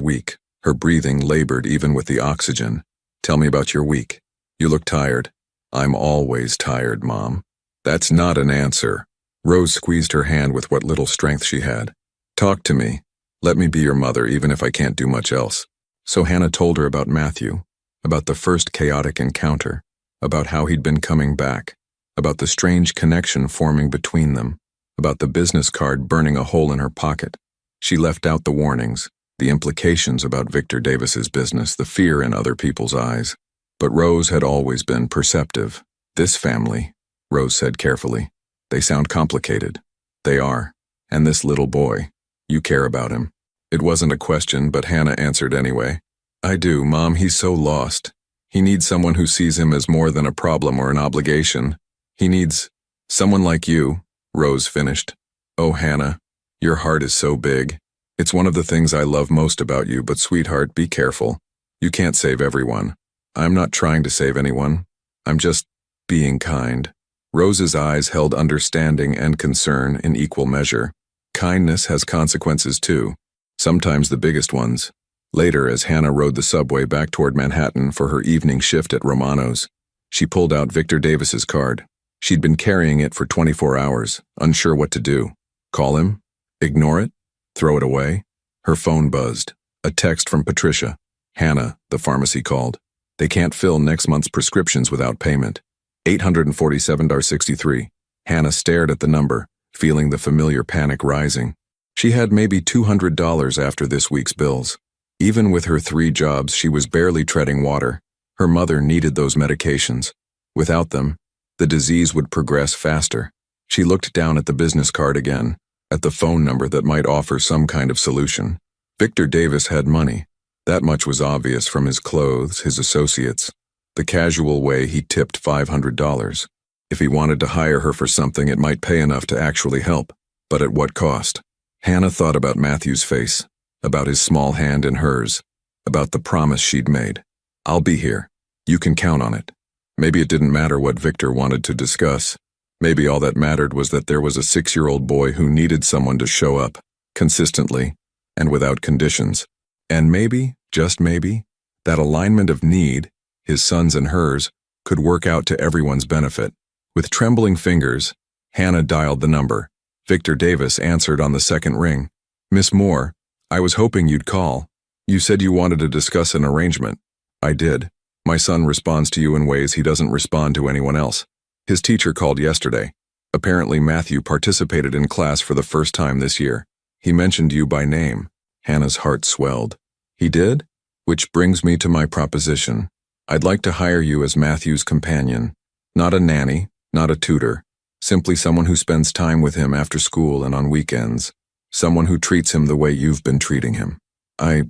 weak, her breathing labored even with the oxygen. "Tell me about your week. You look tired." "I'm always tired, Mom." "That's not an answer." Rose squeezed her hand with what little strength she had. "Talk to me. Let me be your mother even if I can't do much else." So Hannah told her about Matthew, about the first chaotic encounter, about how he'd been coming back, about the strange connection forming between them, about the business card burning a hole in her pocket. She left out the warnings, the implications about Victor Davis's business, the fear in other people's eyes. But Rose had always been perceptive. "This family," Rose said carefully, "they sound complicated." "They are. And this little boy, you care about him." It wasn't a question, but Hannah answered anyway. "I do, Mom. He's so lost. He needs someone who sees him as more than a problem or an obligation. He needs someone like you," Rose finished. "Oh, Hannah, your heart is so big. It's one of the things I love most about you, but sweetheart, be careful. You can't save everyone." "I'm not trying to save anyone. I'm just being kind." Rose's eyes held understanding and concern in equal measure. Kindness has consequences too, sometimes the biggest ones. Later, as Hannah rode the subway back toward Manhattan for her evening shift at Romano's, she pulled out Victor Davis's card. She'd been carrying it for 24 hours, unsure what to do. Call him? Ignore it? Throw it away? Her phone buzzed. A text from Patricia. "Hannah," the pharmacy called. "They can't fill next month's prescriptions without payment. $847.63. Hannah stared at the number, feeling the familiar panic rising. She had maybe $200 after this week's bills. Even with her 3 jobs, she was barely treading water. Her mother needed those medications. Without them, the disease would progress faster. She looked down at the business card again, at the phone number that might offer some kind of solution. Victor Davis had money. That much was obvious from his clothes, his associates, the casual way he tipped $500. If he wanted to hire her for something, it might pay enough to actually help. But at what cost? Hannah thought about Matthew's face, about his small hand in hers, about the promise she'd made. "I'll be here. You can count on it." Maybe it didn't matter what Victor wanted to discuss. Maybe all that mattered was that there was a 6-year-old boy who needed someone to show up, consistently, and without conditions. And maybe, just maybe, that alignment of need, his son's and hers, could work out to everyone's benefit. With trembling fingers, Hannah dialed the number. Victor Davis answered on the second ring. "Miss Moore, I was hoping you'd call. You said you wanted to discuss an arrangement." "I did. My son responds to you in ways he doesn't respond to anyone else. His teacher called yesterday. Apparently Matthew participated in class for the first time this year. He mentioned you by name. Hannah's heart swelled. He did? Which brings me to my proposition. I'd like to hire you as Matthew's companion. Not a nanny, not a tutor. Simply someone who spends time with him after school and on weekends. Someone who treats him the way you've been treating him. I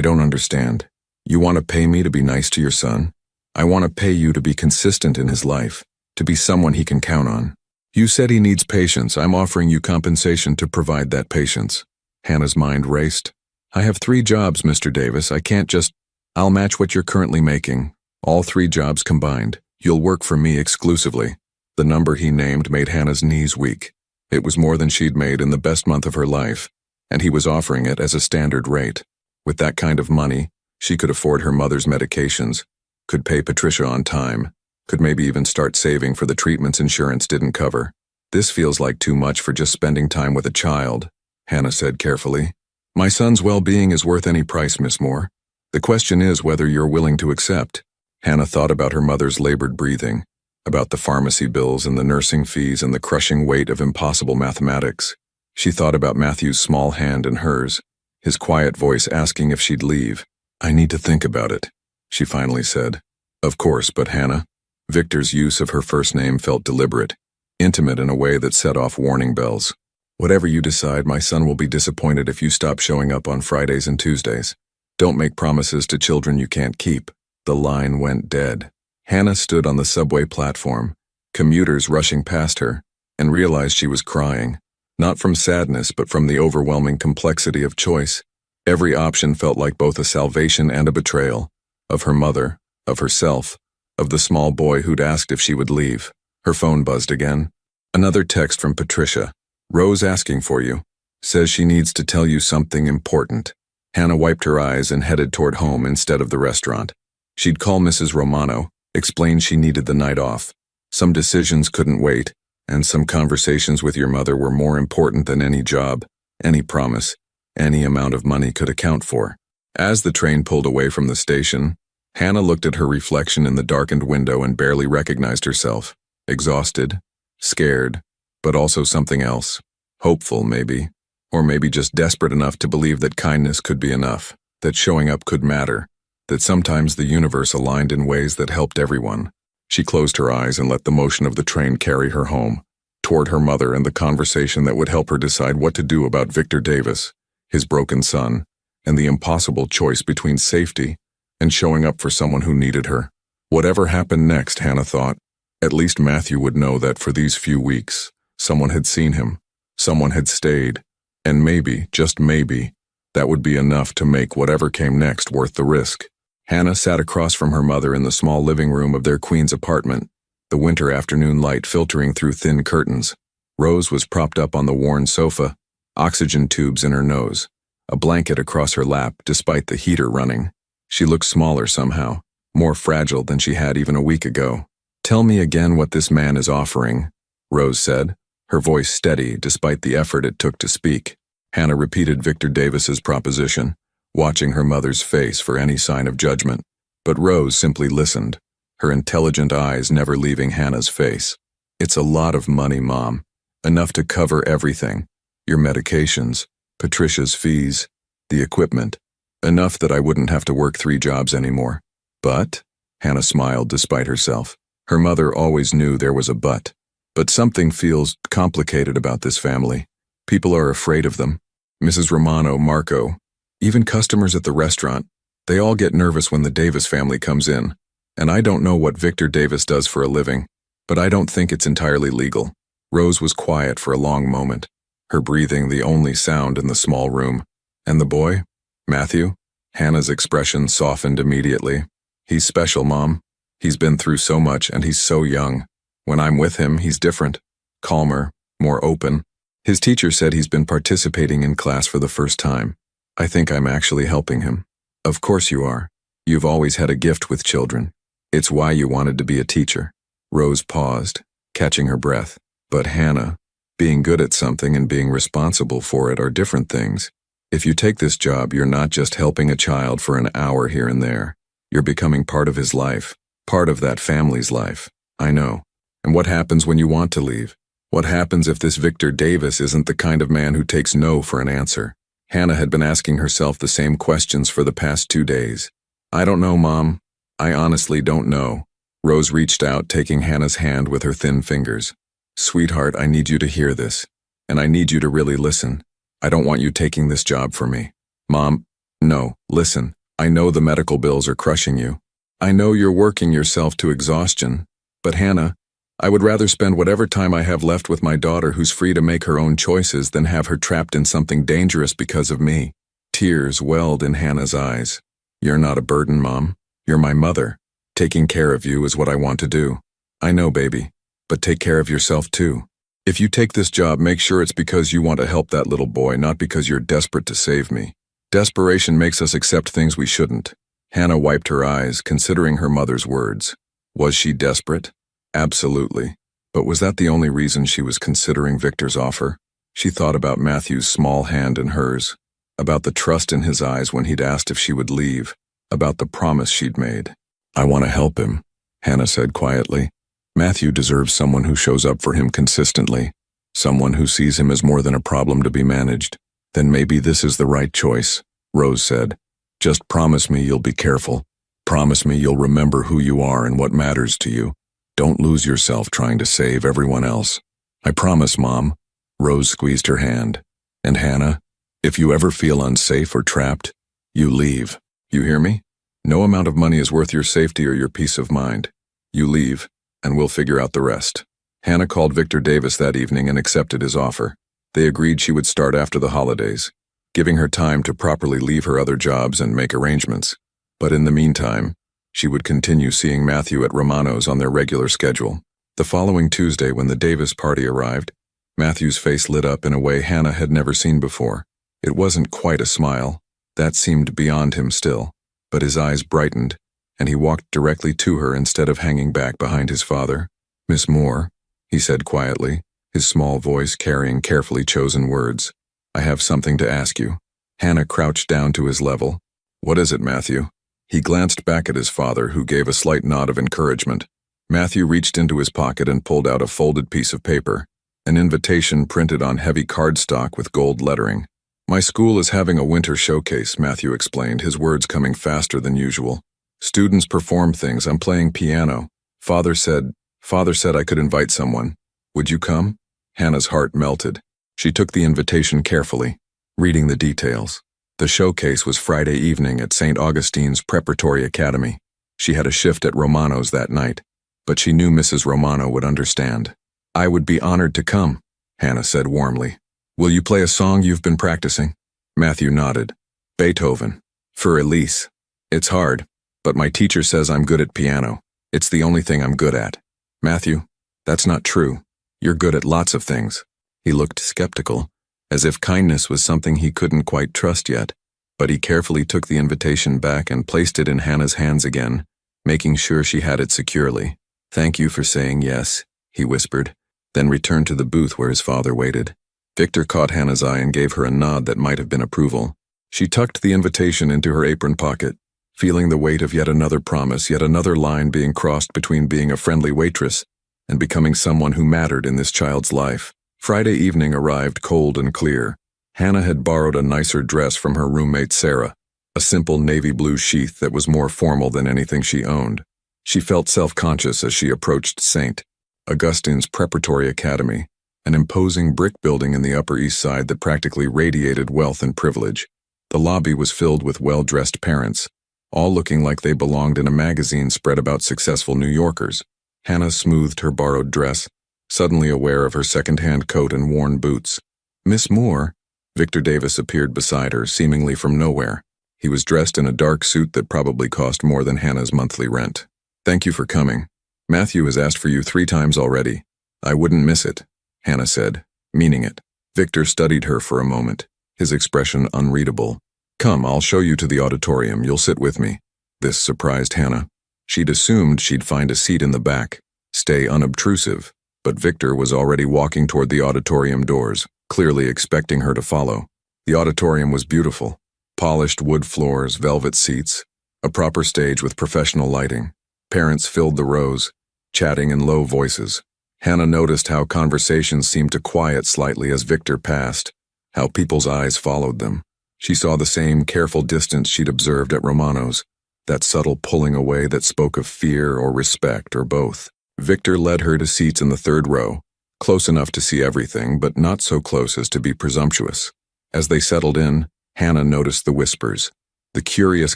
don't understand. You want to pay me to be nice to your son? I want to pay you to be consistent in his life, to be someone he can count on. You said he needs patience. I'm offering you compensation to provide that patience. Hannah's mind raced. I have 3 jobs, Mr. Davis. I can't just... I'll match what you're currently making. All 3 jobs combined. You'll work for me exclusively. The number he named made Hannah's knees weak. It was more than she'd made in the best month of her life, and he was offering it as a standard rate. With that kind of money, she could afford her mother's medications, could pay Patricia on time, could maybe even start saving for the treatments insurance didn't cover. This feels like too much for just spending time with a child, Hannah said carefully. My son's well-being is worth any price, Miss Moore. The question is whether you're willing to accept. Hannah thought about her mother's labored breathing, about the pharmacy bills and the nursing fees and the crushing weight of impossible mathematics. She thought about Matthew's small hand in hers, his quiet voice asking if she'd leave. I need to think about it, she finally said. Of course, but Hannah. Victor's use of her first name felt deliberate, intimate in a way that set off warning bells. Whatever you decide, my son will be disappointed if you stop showing up on Fridays and Tuesdays. Don't make promises to children you can't keep. The line went dead. Hannah stood on the subway platform, commuters rushing past her, and realized she was crying. Not from sadness, but from the overwhelming complexity of choice. Every option felt like both a salvation and a betrayal. Of her mother, of herself, of the small boy who'd asked if she would leave. Her phone buzzed again. Another text from Patricia. Rose asking for you. Says she needs to tell you something important. Hannah wiped her eyes and headed toward home instead of the restaurant. She'd call Mrs. Romano, explain she needed the night off. Some decisions couldn't wait, and some conversations with your mother were more important than any job, any promise, any amount of money could account for. As the train pulled away from the station, Hannah looked at her reflection in the darkened window and barely recognized herself. Exhausted, scared, but also something else. Hopeful, maybe. Or maybe just desperate enough to believe that kindness could be enough, that showing up could matter, that sometimes the universe aligned in ways that helped everyone. She closed her eyes and let the motion of the train carry her home, toward her mother and the conversation that would help her decide what to do about Victor Davis, his broken son, and the impossible choice between safety and showing up for someone who needed her. Whatever happened next, Hannah thought, at least Matthew would know that for these few weeks, someone had seen him, someone had stayed, and maybe, just maybe, that would be enough to make whatever came next worth the risk. Hannah sat across from her mother in the small living room of their Queens apartment, the winter afternoon light filtering through thin curtains. Rose was propped up on the worn sofa, oxygen tubes in her nose, a blanket across her lap despite the heater running. She looked smaller somehow, more fragile than she had even a week ago. Tell me again what this man is offering, Rose said, her voice steady despite the effort it took to speak. Hannah repeated Victor Davis's proposition, watching her mother's face for any sign of judgment. But Rose simply listened, her intelligent eyes never leaving Hannah's face. It's a lot of money, Mom. Enough to cover everything. Your medications, Patricia's fees, the equipment. Enough that I wouldn't have to work 3 jobs anymore. But, Hannah smiled despite herself. Her mother always knew there was a but. But something feels complicated about this family. People are afraid of them. Mrs. Romano, Marco, even customers at the restaurant, they all get nervous when the Davis family comes in. And I don't know what Victor Davis does for a living, but I don't think it's entirely legal. Rose was quiet for a long moment, her breathing the only sound in the small room. And the boy? Matthew? Hannah's expression softened immediately. He's special, Mom. He's been through so much and he's so young. When I'm with him, he's different, calmer, more open. His teacher said he's been participating in class for the first time. I think I'm actually helping him. Of course you are. You've always had a gift with children. It's why you wanted to be a teacher. Rose paused, catching her breath. But Hannah, being good at something and being responsible for it are different things. If you take this job, you're not just helping a child for an hour here and there. You're becoming part of his life, part of that family's life. I know. And what happens when you want to leave? What happens if this Victor Davis isn't the kind of man who takes no for an answer? Hannah had been asking herself the same questions for the past 2 days. I don't know, Mom. I honestly don't know. Rose reached out, taking Hannah's hand with her thin fingers. Sweetheart, I need you to hear this. And I need you to really listen. I don't want you taking this job for me. Mom, no, listen. I know the medical bills are crushing you. I know you're working yourself to exhaustion. But Hannah, I would rather spend whatever time I have left with my daughter who's free to make her own choices than have her trapped in something dangerous because of me. Tears welled in Hannah's eyes. You're not a burden, Mom. You're my mother. Taking care of you is what I want to do. I know, baby. But take care of yourself too. If you take this job, make sure it's because you want to help that little boy, not because you're desperate to save me. Desperation makes us accept things we shouldn't. Hannah wiped her eyes, considering her mother's words. Was she desperate? Absolutely. But was that the only reason she was considering Victor's offer? She thought about Matthew's small hand in hers, about the trust in his eyes when he'd asked if she would leave, about the promise she'd made. I want to help him, Hannah said quietly. Matthew deserves someone who shows up for him consistently, someone who sees him as more than a problem to be managed. Then maybe this is the right choice, Rose said. Just promise me you'll be careful. Promise me you'll remember who you are and what matters to you. Don't lose yourself trying to save everyone else. I promise, Mom. Rose squeezed her hand. And Hannah, if you ever feel unsafe or trapped, you leave. You hear me? No amount of money is worth your safety or your peace of mind. You leave, and we'll figure out the rest. Hannah called Victor Davis that evening and accepted his offer. They agreed she would start after the holidays, giving her time to properly leave her other jobs and make arrangements. But in the meantime, she would continue seeing Matthew at Romano's on their regular schedule. The following Tuesday, when the Davis party arrived, Matthew's face lit up in a way Hannah had never seen before. It wasn't quite a smile. That seemed beyond him still. But his eyes brightened, and he walked directly to her instead of hanging back behind his father. Miss Moore, he said quietly, his small voice carrying carefully chosen words. I have something to ask you. Hannah crouched down to his level. What is it, Matthew? He glanced back at his father, who gave a slight nod of encouragement. Matthew reached into his pocket and pulled out a folded piece of paper, an invitation printed on heavy cardstock with gold lettering. My school is having a winter showcase, Matthew explained, his words coming faster than usual. Students perform things. I'm playing piano. Father said I could invite someone. Would you come? Hannah's heart melted. She took the invitation carefully, reading the details. The showcase was Friday evening at St. Augustine's Preparatory Academy. She had a shift at Romano's that night, but she knew Mrs. Romano would understand. I would be honored to come, Hannah said warmly. Will you play a song you've been practicing? Matthew nodded. Beethoven. For Elise. It's hard, but my teacher says I'm good at piano. It's the only thing I'm good at. Matthew, that's not true. You're good at lots of things. He looked skeptical, as if kindness was something he couldn't quite trust yet, but he carefully took the invitation back and placed it in Hannah's hands again, making sure she had it securely. Thank you for saying yes, he whispered, then returned to the booth where his father waited. Victor caught Hannah's eye and gave her a nod that might have been approval. She tucked the invitation into her apron pocket, feeling the weight of yet another promise, yet another line being crossed between being a friendly waitress and becoming someone who mattered in this child's life. Friday evening arrived cold and clear. Hannah had borrowed a nicer dress from her roommate Sarah, a simple navy blue sheath that was more formal than anything she owned. She felt self-conscious as she approached St. Augustine's Preparatory Academy, an imposing brick building in the Upper East Side that practically radiated wealth and privilege. The lobby was filled with well-dressed parents, all looking like they belonged in a magazine spread about successful New Yorkers. Hannah smoothed her borrowed dress, suddenly aware of her second-hand coat and worn boots. Miss Moore, Victor Davis appeared beside her, seemingly from nowhere. He was dressed in a dark suit that probably cost more than Hannah's monthly rent. Thank you for coming. Matthew has asked for you 3 times already. I wouldn't miss it, Hannah said, meaning it. Victor studied her for a moment, his expression unreadable. Come, I'll show you to the auditorium. You'll sit with me. This surprised Hannah. She'd assumed she'd find a seat in the back, stay unobtrusive, but Victor was already walking toward the auditorium doors, clearly expecting her to follow. The auditorium was beautiful. Polished wood floors, velvet seats, a proper stage with professional lighting. Parents filled the rows, chatting in low voices. Hannah noticed how conversations seemed to quiet slightly as Victor passed, how people's eyes followed them. She saw the same careful distance she'd observed at Romano's, that subtle pulling away that spoke of fear or respect or both. Victor led her to seats in the third row, close enough to see everything, but not so close as to be presumptuous. As they settled in, Hannah noticed the whispers, the curious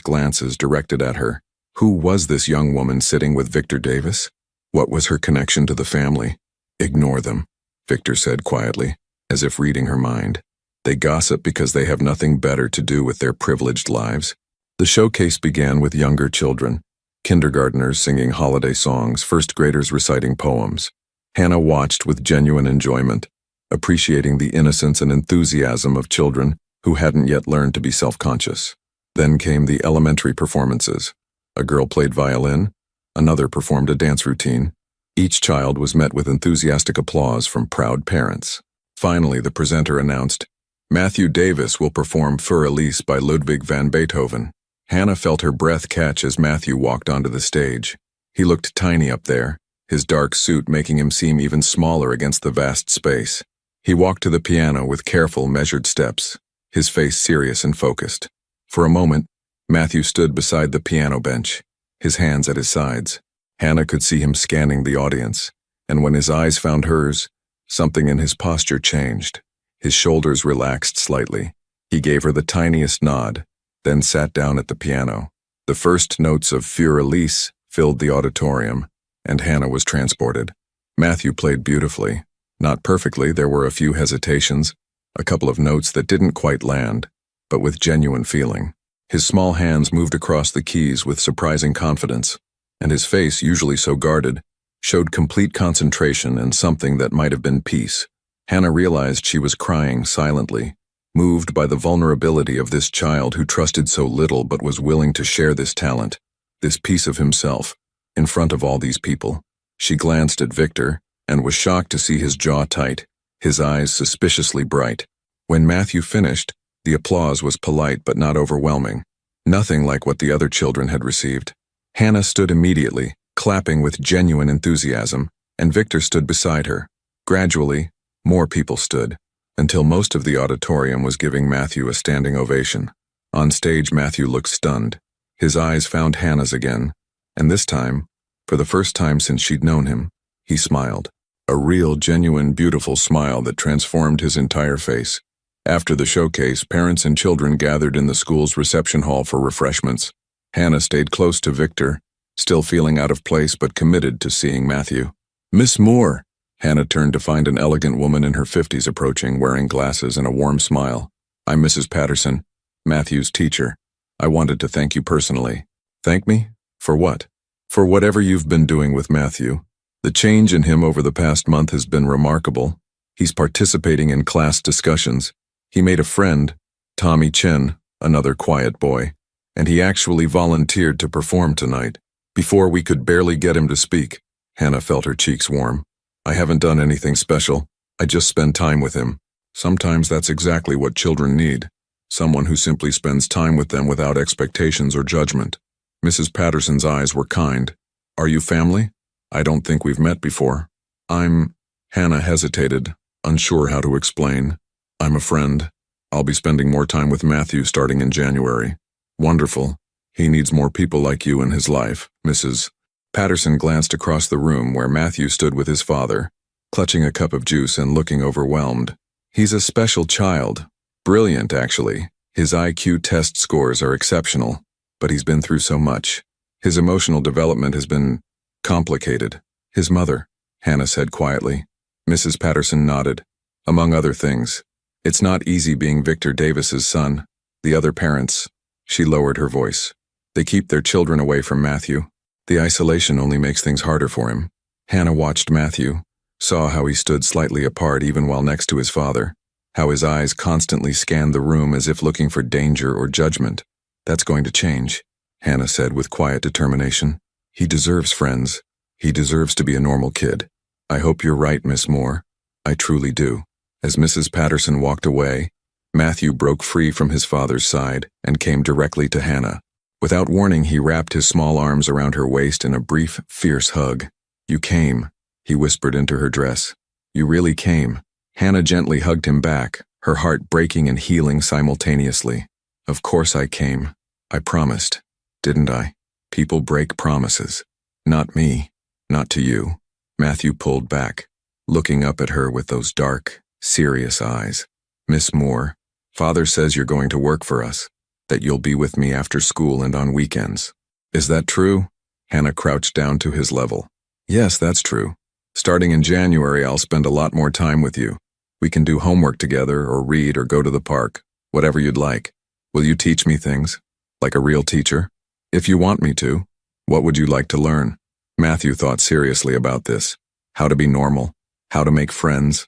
glances directed at her. Who was this young woman sitting with Victor Davis? What was her connection to the family? Ignore them, Victor said quietly, as if reading her mind. They gossip because they have nothing better to do with their privileged lives. The showcase began with younger children, kindergartners singing holiday songs, first graders reciting poems. Hannah watched with genuine enjoyment, appreciating the innocence and enthusiasm of children who hadn't yet learned to be self-conscious. Then came the elementary performances. A girl played violin, another performed a dance routine. Each child was met with enthusiastic applause from proud parents. Finally, the presenter announced, Matthew Davis will perform Für Elise by Ludwig van Beethoven. Hannah felt her breath catch as Matthew walked onto the stage. He looked tiny up there, his dark suit making him seem even smaller against the vast space. He walked to the piano with careful, measured steps, his face serious and focused. For a moment, Matthew stood beside the piano bench, his hands at his sides. Hannah could see him scanning the audience, and when his eyes found hers, something in his posture changed. His shoulders relaxed slightly. He gave her the tiniest nod, then sat down at the piano. The first notes of Für Elise filled the auditorium, and Hannah was transported. Matthew played beautifully. Not perfectly, there were a few hesitations, a couple of notes that didn't quite land, but with genuine feeling. His small hands moved across the keys with surprising confidence, and his face, usually so guarded, showed complete concentration and something that might have been peace. Hannah realized she was crying silently, moved by the vulnerability of this child who trusted so little but was willing to share this talent, this piece of himself, in front of all these people. She glanced at Victor and was shocked to see his jaw tight, his eyes suspiciously bright. When Matthew finished, the applause was polite but not overwhelming, nothing like what the other children had received. Hannah stood immediately, clapping with genuine enthusiasm, and Victor stood beside her. Gradually, more people stood, until most of the auditorium was giving Matthew a standing ovation. On stage, Matthew looked stunned. His eyes found Hannah's again, and this time, for the first time since she'd known him, he smiled. A real, genuine, beautiful smile that transformed his entire face. After the showcase, parents and children gathered in the school's reception hall for refreshments. Hannah stayed close to Victor, still feeling out of place but committed to seeing Matthew. Miss Moore! Hannah turned to find an elegant woman in her 50s approaching, wearing glasses and a warm smile. I'm Mrs. Patterson, Matthew's teacher. I wanted to thank you personally. Thank me? For what? For whatever you've been doing with Matthew. The change in him over the past month has been remarkable. He's participating in class discussions. He made a friend, Tommy Chin, another quiet boy, and he actually volunteered to perform tonight. Before we could barely get him to speak, Hannah felt her cheeks warm. I haven't done anything special. I just spend time with him. Sometimes that's exactly what children need. Someone who simply spends time with them without expectations or judgment. Mrs. Patterson's eyes were kind. Are you family? I don't think we've met before. Hannah hesitated, unsure how to explain. I'm a friend. I'll be spending more time with Matthew starting in January. Wonderful. He needs more people like you in his life, Mrs. Patterson glanced across the room where Matthew stood with his father, clutching a cup of juice and looking overwhelmed. He's a special child. Brilliant, actually. His IQ test scores are exceptional, but he's been through so much. His emotional development has been complicated. His mother, Hannah said quietly. Mrs. Patterson nodded. Among other things. It's not easy being Victor Davis's son. The other parents, she lowered her voice. They keep their children away from Matthew. The isolation only makes things harder for him. Hannah watched Matthew, saw how he stood slightly apart even while next to his father, how his eyes constantly scanned the room as if looking for danger or judgment. That's going to change, Hannah said with quiet determination. He deserves friends. He deserves to be a normal kid. I hope you're right, Miss Moore. I truly do. As Mrs. Patterson walked away, Matthew broke free from his father's side and came directly to Hannah. Without warning, he wrapped his small arms around her waist in a brief, fierce hug. You came. He whispered into her dress. You really came. Hannah gently hugged him back, her heart breaking and healing simultaneously. Of course I came. I promised. Didn't I? People break promises. Not me. Not to you. Matthew pulled back, looking up at her with those dark, serious eyes. Miss Moore, Father says you're going to work for us, that you'll be with me after school and on weekends. Is that true? Hannah crouched down to his level. Yes, that's true. Starting in January, I'll spend a lot more time with you. We can do homework together or read or go to the park, whatever you'd like. Will you teach me things? Like a real teacher? If you want me to. What would you like to learn? Matthew thought seriously about this. How to be normal. How to make friends.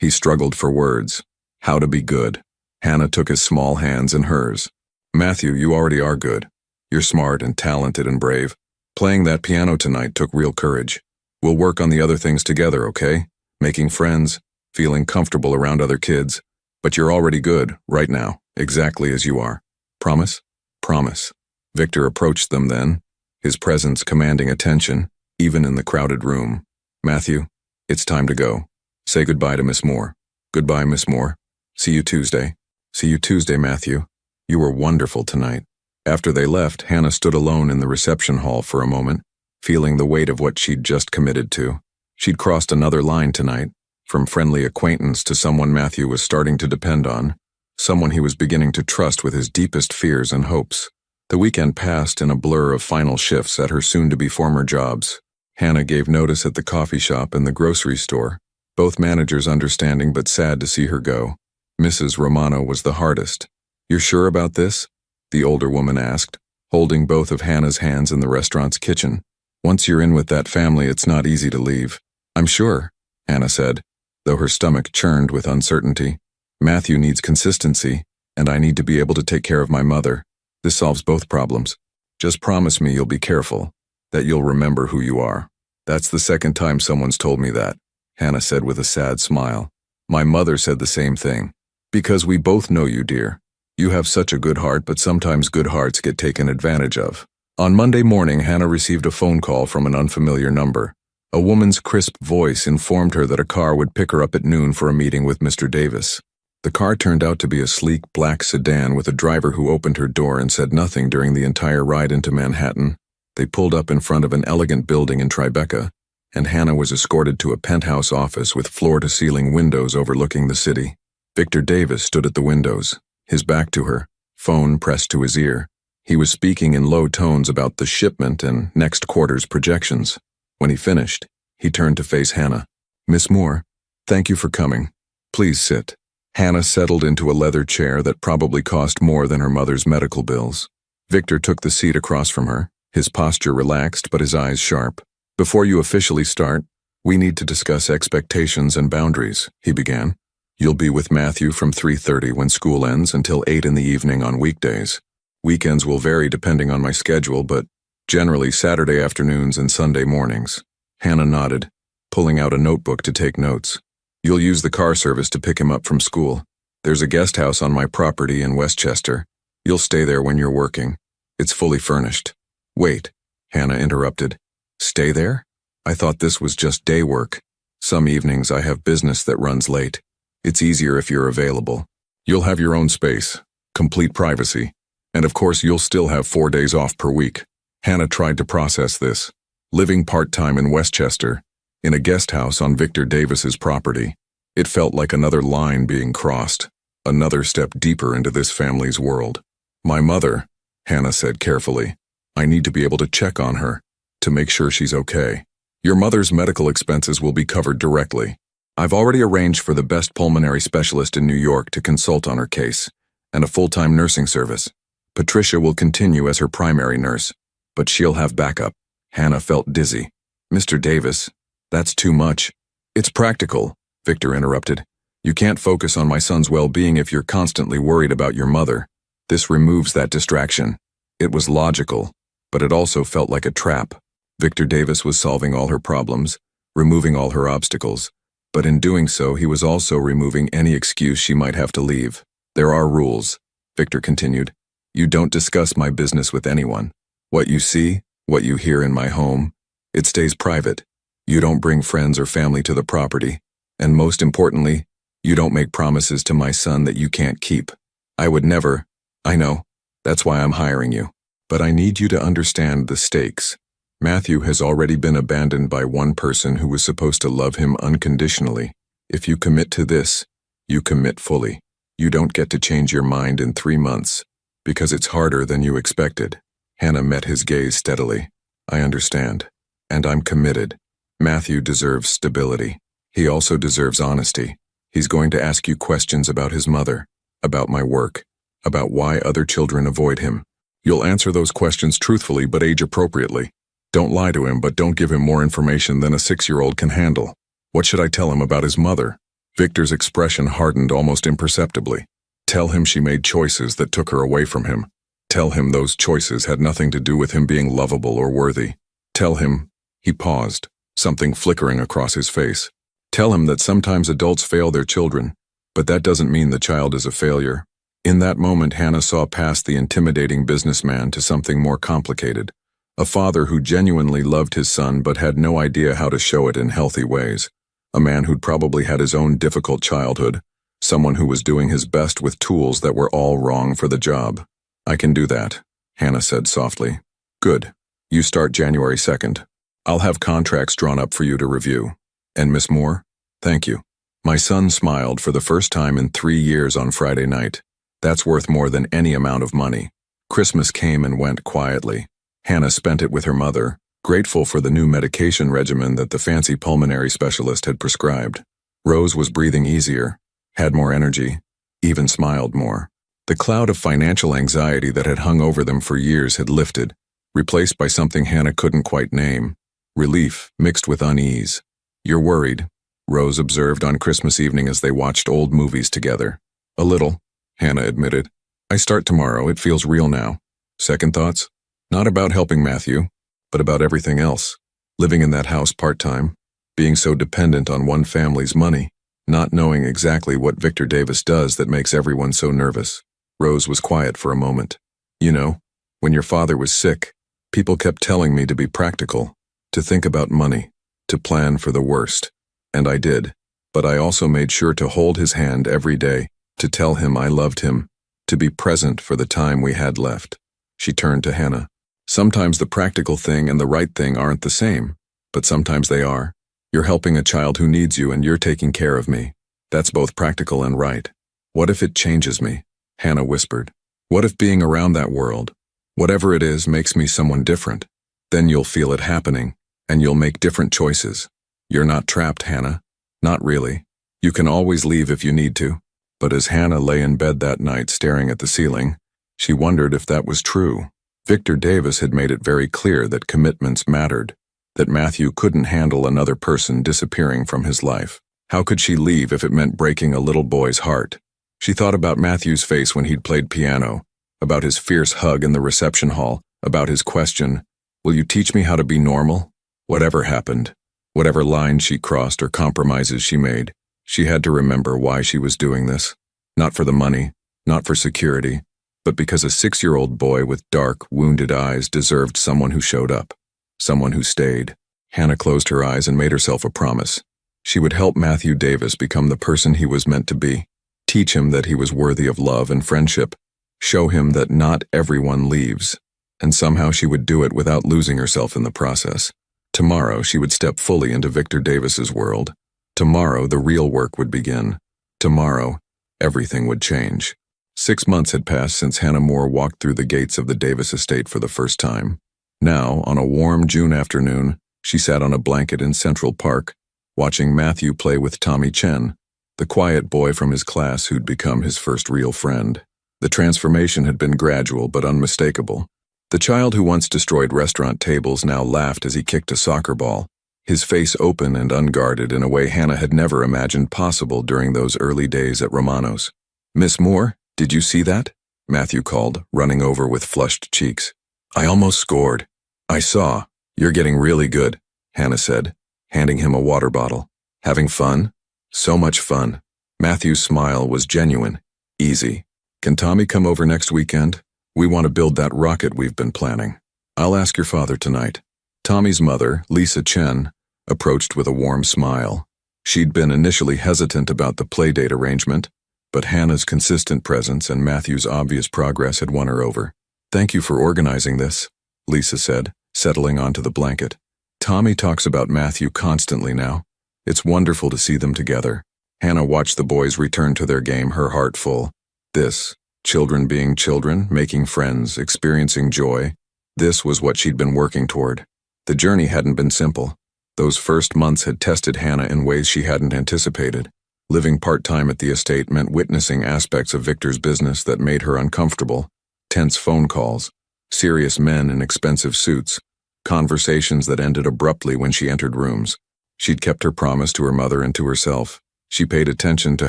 He struggled for words. How to be good. Hannah took his small hands in hers. Matthew, you already are good. You're smart and talented and brave. Playing that piano tonight took real courage. We'll work on the other things together, okay? Making friends, feeling comfortable around other kids. But you're already good, right now, exactly as you are. Promise? Promise. Victor approached them then, his presence commanding attention, even in the crowded room. Matthew, it's time to go. Say goodbye to Miss Moore. Goodbye, Miss Moore. See you Tuesday. See you Tuesday, Matthew. You were wonderful tonight. After they left, Hannah stood alone in the reception hall for a moment, feeling the weight of what she'd just committed to. She'd crossed another line tonight, from friendly acquaintance to someone Matthew was starting to depend on, someone he was beginning to trust with his deepest fears and hopes. The weekend passed in a blur of final shifts at her soon-to-be former jobs. Hannah gave notice at the coffee shop and the grocery store, both managers understanding but sad to see her go. Mrs. Romano was the hardest. You're sure about this? The older woman asked, holding both of Hannah's hands in the restaurant's kitchen. Once you're in with that family, it's not easy to leave. I'm sure, Hannah said, though her stomach churned with uncertainty. Matthew needs consistency, and I need to be able to take care of my mother. This solves both problems. Just promise me you'll be careful, that you'll remember who you are. That's the second time someone's told me that, Hannah said with a sad smile. My mother said the same thing. Because we both know you, dear. You have such a good heart, but sometimes good hearts get taken advantage of. On Monday morning, Hannah received a phone call from an unfamiliar number. A woman's crisp voice informed her that a car would pick her up at noon for a meeting with Mr. Davis. The car turned out to be a sleek black sedan with a driver who opened her door and said nothing during the entire ride into Manhattan. They pulled up in front of an elegant building in Tribeca, and Hannah was escorted to a penthouse office with floor-to-ceiling windows overlooking the city. Victor Davis stood at the windows, his back to her, phone pressed to his ear. He was speaking in low tones about the shipment and next quarter's projections. When he finished, he turned to face Hannah. Miss Moore, thank you for coming. Please sit. Hannah settled into a leather chair that probably cost more than her mother's medical bills. Victor took the seat across from her, his posture relaxed but his eyes sharp. Before you officially start, we need to discuss expectations and boundaries, he began. You'll be with Matthew from 3:30 when school ends until 8 in the evening on weekdays. Weekends will vary depending on my schedule, but generally Saturday afternoons and Sunday mornings. Hannah nodded, pulling out a notebook to take notes. You'll use the car service to pick him up from school. There's a guest house on my property in Westchester. You'll stay there when you're working. It's fully furnished. Wait, Hannah interrupted. Stay there? I thought this was just day work. Some evenings I have business that runs late. It's easier if you're available. You'll have your own space, complete privacy, and of course you'll still have 4 days off per week. Hannah tried to process this. Living part-time in Westchester, in a guest house on Victor Davis's property. It felt like another line being crossed, another step deeper into this family's world. My mother, Hannah said carefully. I need to be able to check on her, to make sure she's okay. Your mother's medical expenses will be covered directly. I've already arranged for the best pulmonary specialist in New York to consult on her case, and a full-time nursing service. Patricia will continue as her primary nurse, but she'll have backup. Hannah felt dizzy. Mr. Davis, that's too much. It's practical, Victor interrupted. You can't focus on my son's well-being if you're constantly worried about your mother. This removes that distraction. It was logical, but it also felt like a trap. Victor Davis was solving all her problems, removing all her obstacles, but in doing so he was also removing any excuse she might have to leave. There are rules, Victor continued. You don't discuss my business with anyone. What you see, what you hear in my home, it stays private. You don't bring friends or family to the property. And most importantly, you don't make promises to my son that you can't keep. I would never. I know. That's why I'm hiring you. But I need you to understand the stakes. Matthew has already been abandoned by one person who was supposed to love him unconditionally. If you commit to this, you commit fully. You don't get to change your mind in 3 months, because it's harder than you expected. Hannah met his gaze steadily. I understand. And I'm committed. Matthew deserves stability. He also deserves honesty. He's going to ask you questions about his mother, about my work, about why other children avoid him. You'll answer those questions truthfully but age-appropriately. Don't lie to him, but don't give him more information than a 6-year-old can handle. What should I tell him about his mother? Victor's expression hardened almost imperceptibly. Tell him she made choices that took her away from him. Tell him those choices had nothing to do with him being lovable or worthy. Tell him, he paused, something flickering across his face. Tell him that sometimes adults fail their children, but that doesn't mean the child is a failure. In that moment, Hannah saw past the intimidating businessman to something more complicated. A father who genuinely loved his son but had no idea how to show it in healthy ways. A man who'd probably had his own difficult childhood. Someone who was doing his best with tools that were all wrong for the job. I can do that, Hannah said softly. Good. You start January 2nd. I'll have contracts drawn up for you to review. And Miss Moore? Thank you. My son smiled for the first time in 3 years on Friday night. That's worth more than any amount of money. Christmas came and went quietly. Hannah spent it with her mother, grateful for the new medication regimen that the fancy pulmonary specialist had prescribed. Rose was breathing easier, had more energy, even smiled more. The cloud of financial anxiety that had hung over them for years had lifted, replaced by something Hannah couldn't quite name. Relief mixed with unease. You're worried, Rose observed on Christmas evening as they watched old movies together. A little, Hannah admitted. I start tomorrow, it feels real now. Second thoughts? Not about helping Matthew, but about everything else. Living in that house part-time, being so dependent on one family's money, not knowing exactly what Victor Davis does that makes everyone so nervous. Rose was quiet for a moment. You know, when your father was sick, people kept telling me to be practical, to think about money, to plan for the worst. And I did. But I also made sure to hold his hand every day, to tell him I loved him, to be present for the time we had left. She turned to Hannah. Sometimes the practical thing and the right thing aren't the same, but sometimes they are. You're helping a child who needs you and you're taking care of me. That's both practical and right. What if it changes me? Hannah whispered. What if being around that world, whatever it is, makes me someone different? Then you'll feel it happening, and you'll make different choices. You're not trapped, Hannah. Not really. You can always leave if you need to. But as Hannah lay in bed that night staring at the ceiling, she wondered if that was true. Victor Davis had made it very clear that commitments mattered, that Matthew couldn't handle another person disappearing from his life. How could she leave if it meant breaking a little boy's heart? She thought about Matthew's face when he'd played piano, about his fierce hug in the reception hall, about his question, "Will you teach me how to be normal?" Whatever happened, whatever lines she crossed or compromises she made, she had to remember why she was doing this. Not for the money, not for security, but because a 6-year-old boy with dark, wounded eyes deserved someone who showed up, someone who stayed. Hannah closed her eyes and made herself a promise. She would help Matthew Davis become the person he was meant to be, teach him that he was worthy of love and friendship, show him that not everyone leaves, and somehow she would do it without losing herself in the process. Tomorrow she would step fully into Victor Davis's world. Tomorrow the real work would begin. Tomorrow, everything would change. 6 months had passed since Hannah Moore walked through the gates of the Davis estate for the first time. Now, on a warm June afternoon, she sat on a blanket in Central Park, watching Matthew play with Tommy Chen, the quiet boy from his class who'd become his first real friend. The transformation had been gradual but unmistakable. The child who once destroyed restaurant tables now laughed as he kicked a soccer ball, his face open and unguarded in a way Hannah had never imagined possible during those early days at Romano's. "Miss Moore, did you see that?" Matthew called, running over with flushed cheeks. "I almost scored." "I saw. You're getting really good," Hannah said, handing him a water bottle. "Having fun?" "So much fun." Matthew's smile was genuine, easy. "Can Tommy come over next weekend? We want to build that rocket we've been planning. I'll ask your father tonight." Tommy's mother, Lisa Chen, approached with a warm smile. She'd been initially hesitant about the playdate arrangement, but Hannah's consistent presence and Matthew's obvious progress had won her over. "Thank you for organizing this," Lisa said, settling onto the blanket. "Tommy talks about Matthew constantly now. It's wonderful to see them together." Hannah watched the boys return to their game, her heart full. This, children being children, making friends, experiencing joy, this was what she'd been working toward. The journey hadn't been simple. Those first months had tested Hannah in ways she hadn't anticipated. Living part-time at the estate meant witnessing aspects of Victor's business that made her uncomfortable. Tense phone calls, serious men in expensive suits, conversations that ended abruptly when she entered rooms. She'd kept her promise to her mother and to herself. She paid attention to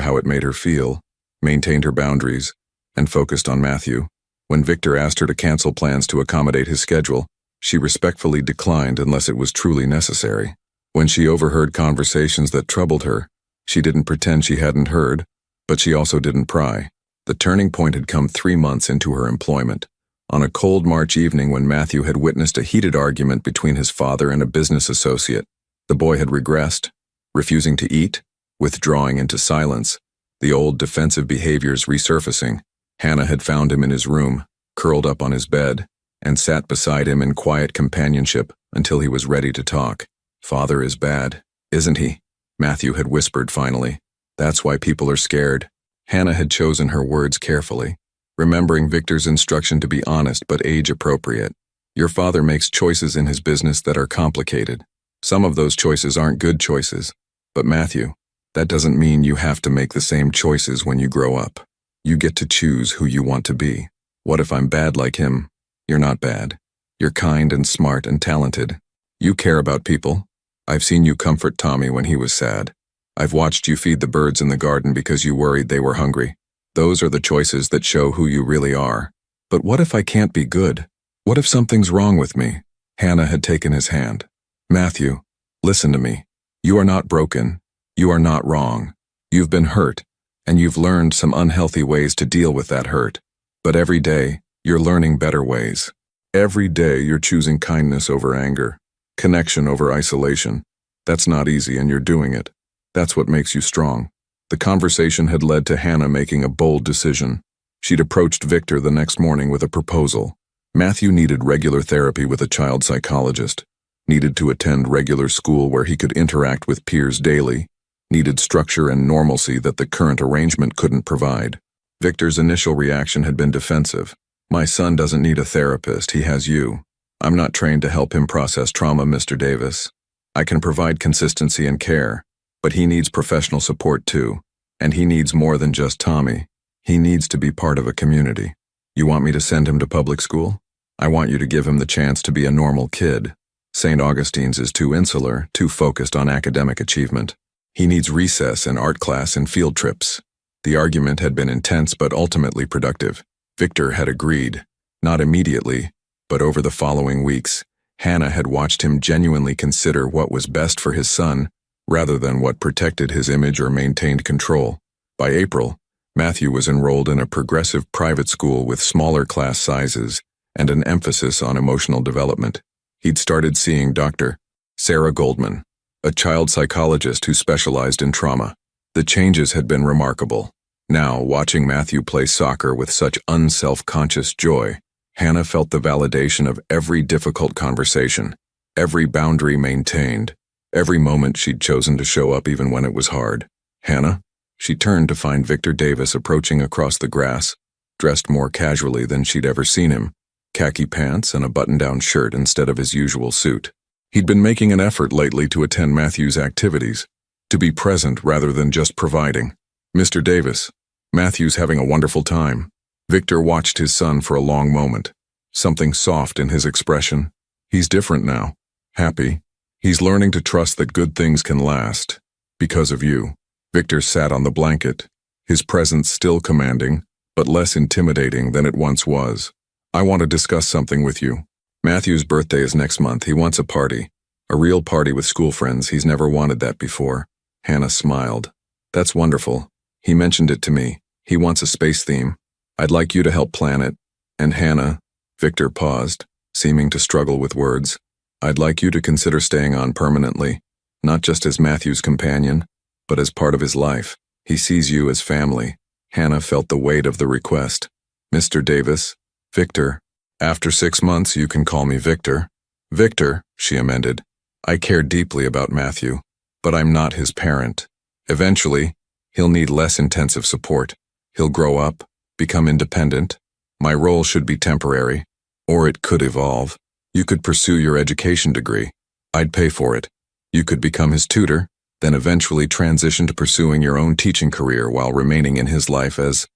how it made her feel, maintained her boundaries, and focused on Matthew. When Victor asked her to cancel plans to accommodate his schedule, she respectfully declined unless it was truly necessary. When she overheard conversations that troubled her, she didn't pretend she hadn't heard, but she also didn't pry. The turning point had come 3 months into her employment. On a cold March evening when Matthew had witnessed a heated argument between his father and a business associate, the boy had regressed, refusing to eat, withdrawing into silence, the old defensive behaviors resurfacing. Hannah had found him in his room, curled up on his bed, and sat beside him in quiet companionship until he was ready to talk. "Father is bad, isn't he?" Matthew had whispered finally. "That's why people are scared." Hannah had chosen her words carefully, remembering Victor's instruction to be honest but age-appropriate. "Your father makes choices in his business that are complicated. Some of those choices aren't good choices. But Matthew, that doesn't mean you have to make the same choices when you grow up. You get to choose who you want to be. What if I'm bad like him? You're not bad. You're kind and smart and talented. You care about people. I've seen you comfort Tommy when he was sad. I've watched you feed the birds in the garden because you worried they were hungry. Those are the choices that show who you really are. But what if I can't be good? What if something's wrong with me?" Hannah had taken his hand. "Matthew, listen to me. You are not broken. You are not wrong. You've been hurt, and you've learned some unhealthy ways to deal with that hurt. But every day, you're learning better ways. Every day, you're choosing kindness over anger, connection over isolation. That's not easy, and you're doing it. That's what makes you strong." The conversation had led to Hannah making a bold decision. She'd approached Victor the next morning with a proposal. Matthew needed regular therapy with a child psychologist, needed to attend regular school where he could interact with peers daily, needed structure and normalcy that the current arrangement couldn't provide. Victor's initial reaction had been defensive. "My son doesn't need a therapist, he has you. I'm not trained to help him process trauma, Mr. Davis. I can provide consistency and care, but he needs professional support too. And he needs more than just Tommy. He needs to be part of a community. You want me to send him to public school? I want you to give him the chance to be a normal kid. St. Augustine's is too insular, too focused on academic achievement. He needs recess and art class and field trips." The argument had been intense but ultimately productive. Victor had agreed, not immediately, but over the following weeks. Hannah had watched him genuinely consider what was best for his son, rather than what protected his image or maintained control. By April, Matthew was enrolled in a progressive private school with smaller class sizes and an emphasis on emotional development. He'd started seeing Dr. Sarah Goldman, a child psychologist who specialized in trauma. The changes had been remarkable. Now, watching Matthew play soccer with such unself-conscious joy, Hannah felt the validation of every difficult conversation, every boundary maintained, every moment she'd chosen to show up even when it was hard. "Hannah?" She turned to find Victor Davis approaching across the grass, dressed more casually than she'd ever seen him, khaki pants and a button-down shirt instead of his usual suit. He'd been making an effort lately to attend Matthew's activities, to be present rather than just providing. "Mr. Davis, Matthew's having a wonderful time." Victor watched his son for a long moment, something soft in his expression. "He's different now, happy. He's learning to trust that good things can last, because of you." Victor sat on the blanket, his presence still commanding, but less intimidating than it once was. "I want to discuss something with you. Matthew's birthday is next month. He wants a party. A real party with school friends. He's never wanted that before." Hannah smiled. "That's wonderful. He mentioned it to me. He wants a space theme. I'd like you to help plan it. And Hannah," Victor paused, seeming to struggle with words, "I'd like you to consider staying on permanently. not just as Matthew's companion, but as part of his life. He sees you as family. Hannah felt the weight of the request. Mr. Davis, Victor. After 6 months, you can call me Victor. Victor, she amended. I care deeply about Matthew, but I'm not his parent. Eventually, he'll need less intensive support. He'll grow up, become independent. My role should be temporary, or it could evolve. You could pursue your education degree. I'd pay for it. You could become his tutor, then eventually transition to pursuing your own teaching career while remaining in his life as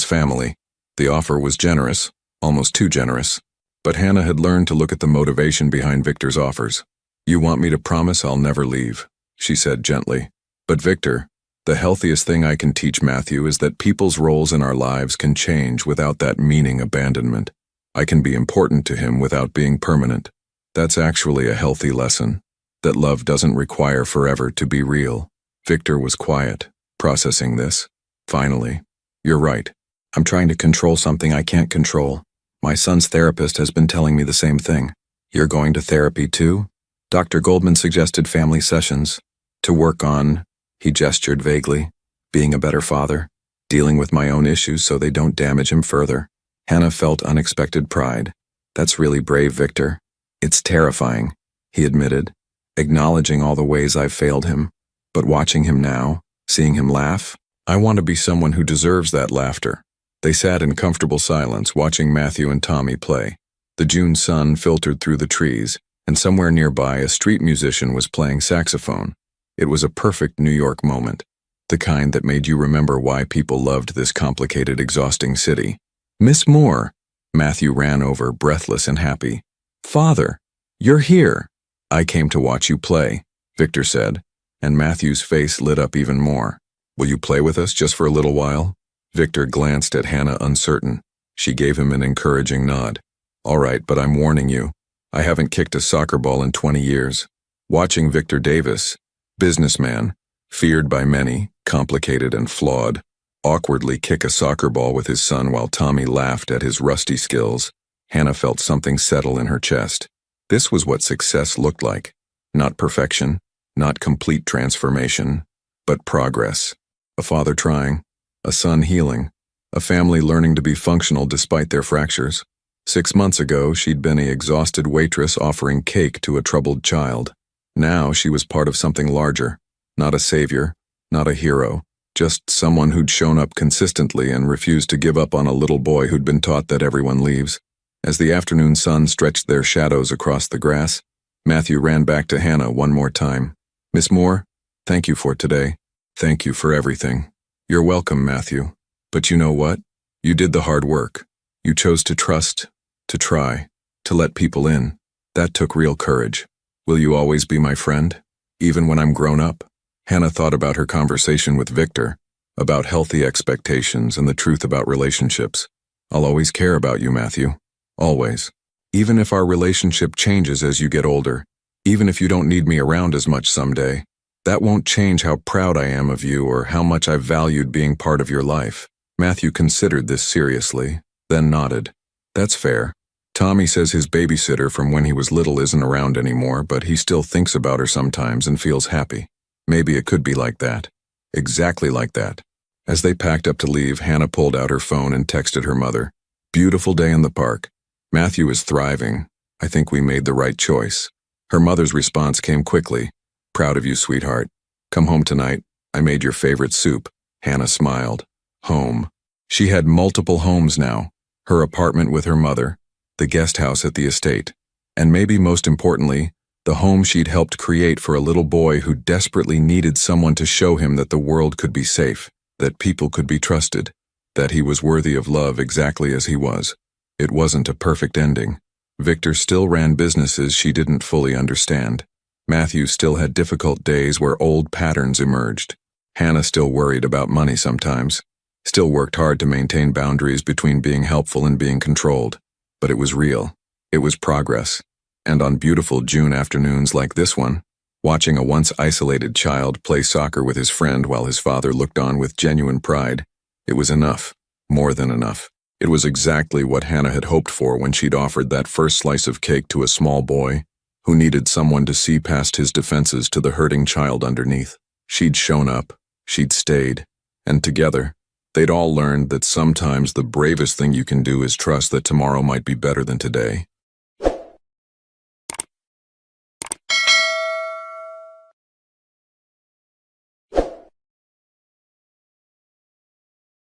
family. The offer was generous, almost too generous. But Hannah had learned to look at the motivation behind Victor's offers. You want me to promise I'll never leave, she said gently. But Victor, the healthiest thing I can teach Matthew is that people's roles in our lives can change without that meaning abandonment. I can be important to him without being permanent. That's actually a healthy lesson, that love doesn't require forever to be real. Victor was quiet, processing this. Finally, you're right. I'm trying to control something I can't control. My son's therapist has been telling me the same thing. You're going to therapy too? Dr. Goldman suggested family sessions. To work on, he gestured vaguely, being a better father, dealing with my own issues so they don't damage him further. Hannah felt unexpected pride. That's really brave, Victor. It's terrifying, he admitted, acknowledging all the ways I've failed him. But watching him now, seeing him laugh, I want to be someone who deserves that laughter. They sat in comfortable silence, watching Matthew and Tommy play. The June sun filtered through the trees, and somewhere nearby a street musician was playing saxophone. It was a perfect New York moment, the kind that made you remember why people loved this complicated, exhausting city. Miss Moore, Matthew ran over, breathless and happy. Father, you're here. I came to watch you play, Victor said, and Matthew's face lit up even more. Will you play with us just for a little while? Victor glanced at Hannah, uncertain. She gave him an encouraging nod. All right, but I'm warning you. I haven't kicked a soccer ball in 20 years. Watching Victor Davis, businessman, feared by many, complicated and flawed, awkwardly kick a soccer ball with his son while Tommy laughed at his rusty skills, Hannah felt something settle in her chest. This was what success looked like. Not perfection, not complete transformation, but progress. A father trying, a son healing, a family learning to be functional despite their fractures. 6 months ago, she'd been an exhausted waitress offering cake to a troubled child. Now she was part of something larger. Not a savior, not a hero, just someone who'd shown up consistently and refused to give up on a little boy who'd been taught that everyone leaves. As the afternoon sun stretched their shadows across the grass, Matthew ran back to Hannah one more time. Miss Moore, thank you for today. Thank you for everything. You're welcome, Matthew. But you know what? You did the hard work. You chose to trust, to try, to let people in. That took real courage. Will you always be my friend, even when I'm grown up? Hannah thought about her conversation with Victor, about healthy expectations and the truth about relationships. I'll always care about you, Matthew. Always. Even if our relationship changes as you get older, even if you don't need me around as much someday, that won't change how proud I am of you or how much I've valued being part of your life. Matthew considered this seriously, then nodded. That's fair. Tommy says his babysitter from when he was little isn't around anymore, but he still thinks about her sometimes and feels happy. Maybe it could be like that. Exactly like that. As they packed up to leave, Hannah pulled out her phone and texted her mother. Beautiful day in the park. Matthew is thriving. I think we made the right choice. Her mother's response came quickly. Proud of you, sweetheart. Come home tonight. I made your favorite soup. Hannah smiled. Home. She had multiple homes now. Her apartment with her mother, the guest house at the estate, and maybe most importantly, the home she'd helped create for a little boy who desperately needed someone to show him that the world could be safe, that people could be trusted, that he was worthy of love exactly as he was. It wasn't a perfect ending. Victor still ran businesses she didn't fully understand. Matthew still had difficult days where old patterns emerged. Hannah still worried about money sometimes, still worked hard to maintain boundaries between being helpful and being controlled. But it was real. It was progress. And on beautiful June afternoons like this one, watching a once isolated child play soccer with his friend while his father looked on with genuine pride, it was enough, more than enough. It was exactly what Hannah had hoped for when she'd offered that first slice of cake to a small boy, who needed someone to see past his defenses to the hurting child underneath. She'd shown up, she'd stayed, and together, they'd all learned that sometimes the bravest thing you can do is trust that tomorrow might be better than today.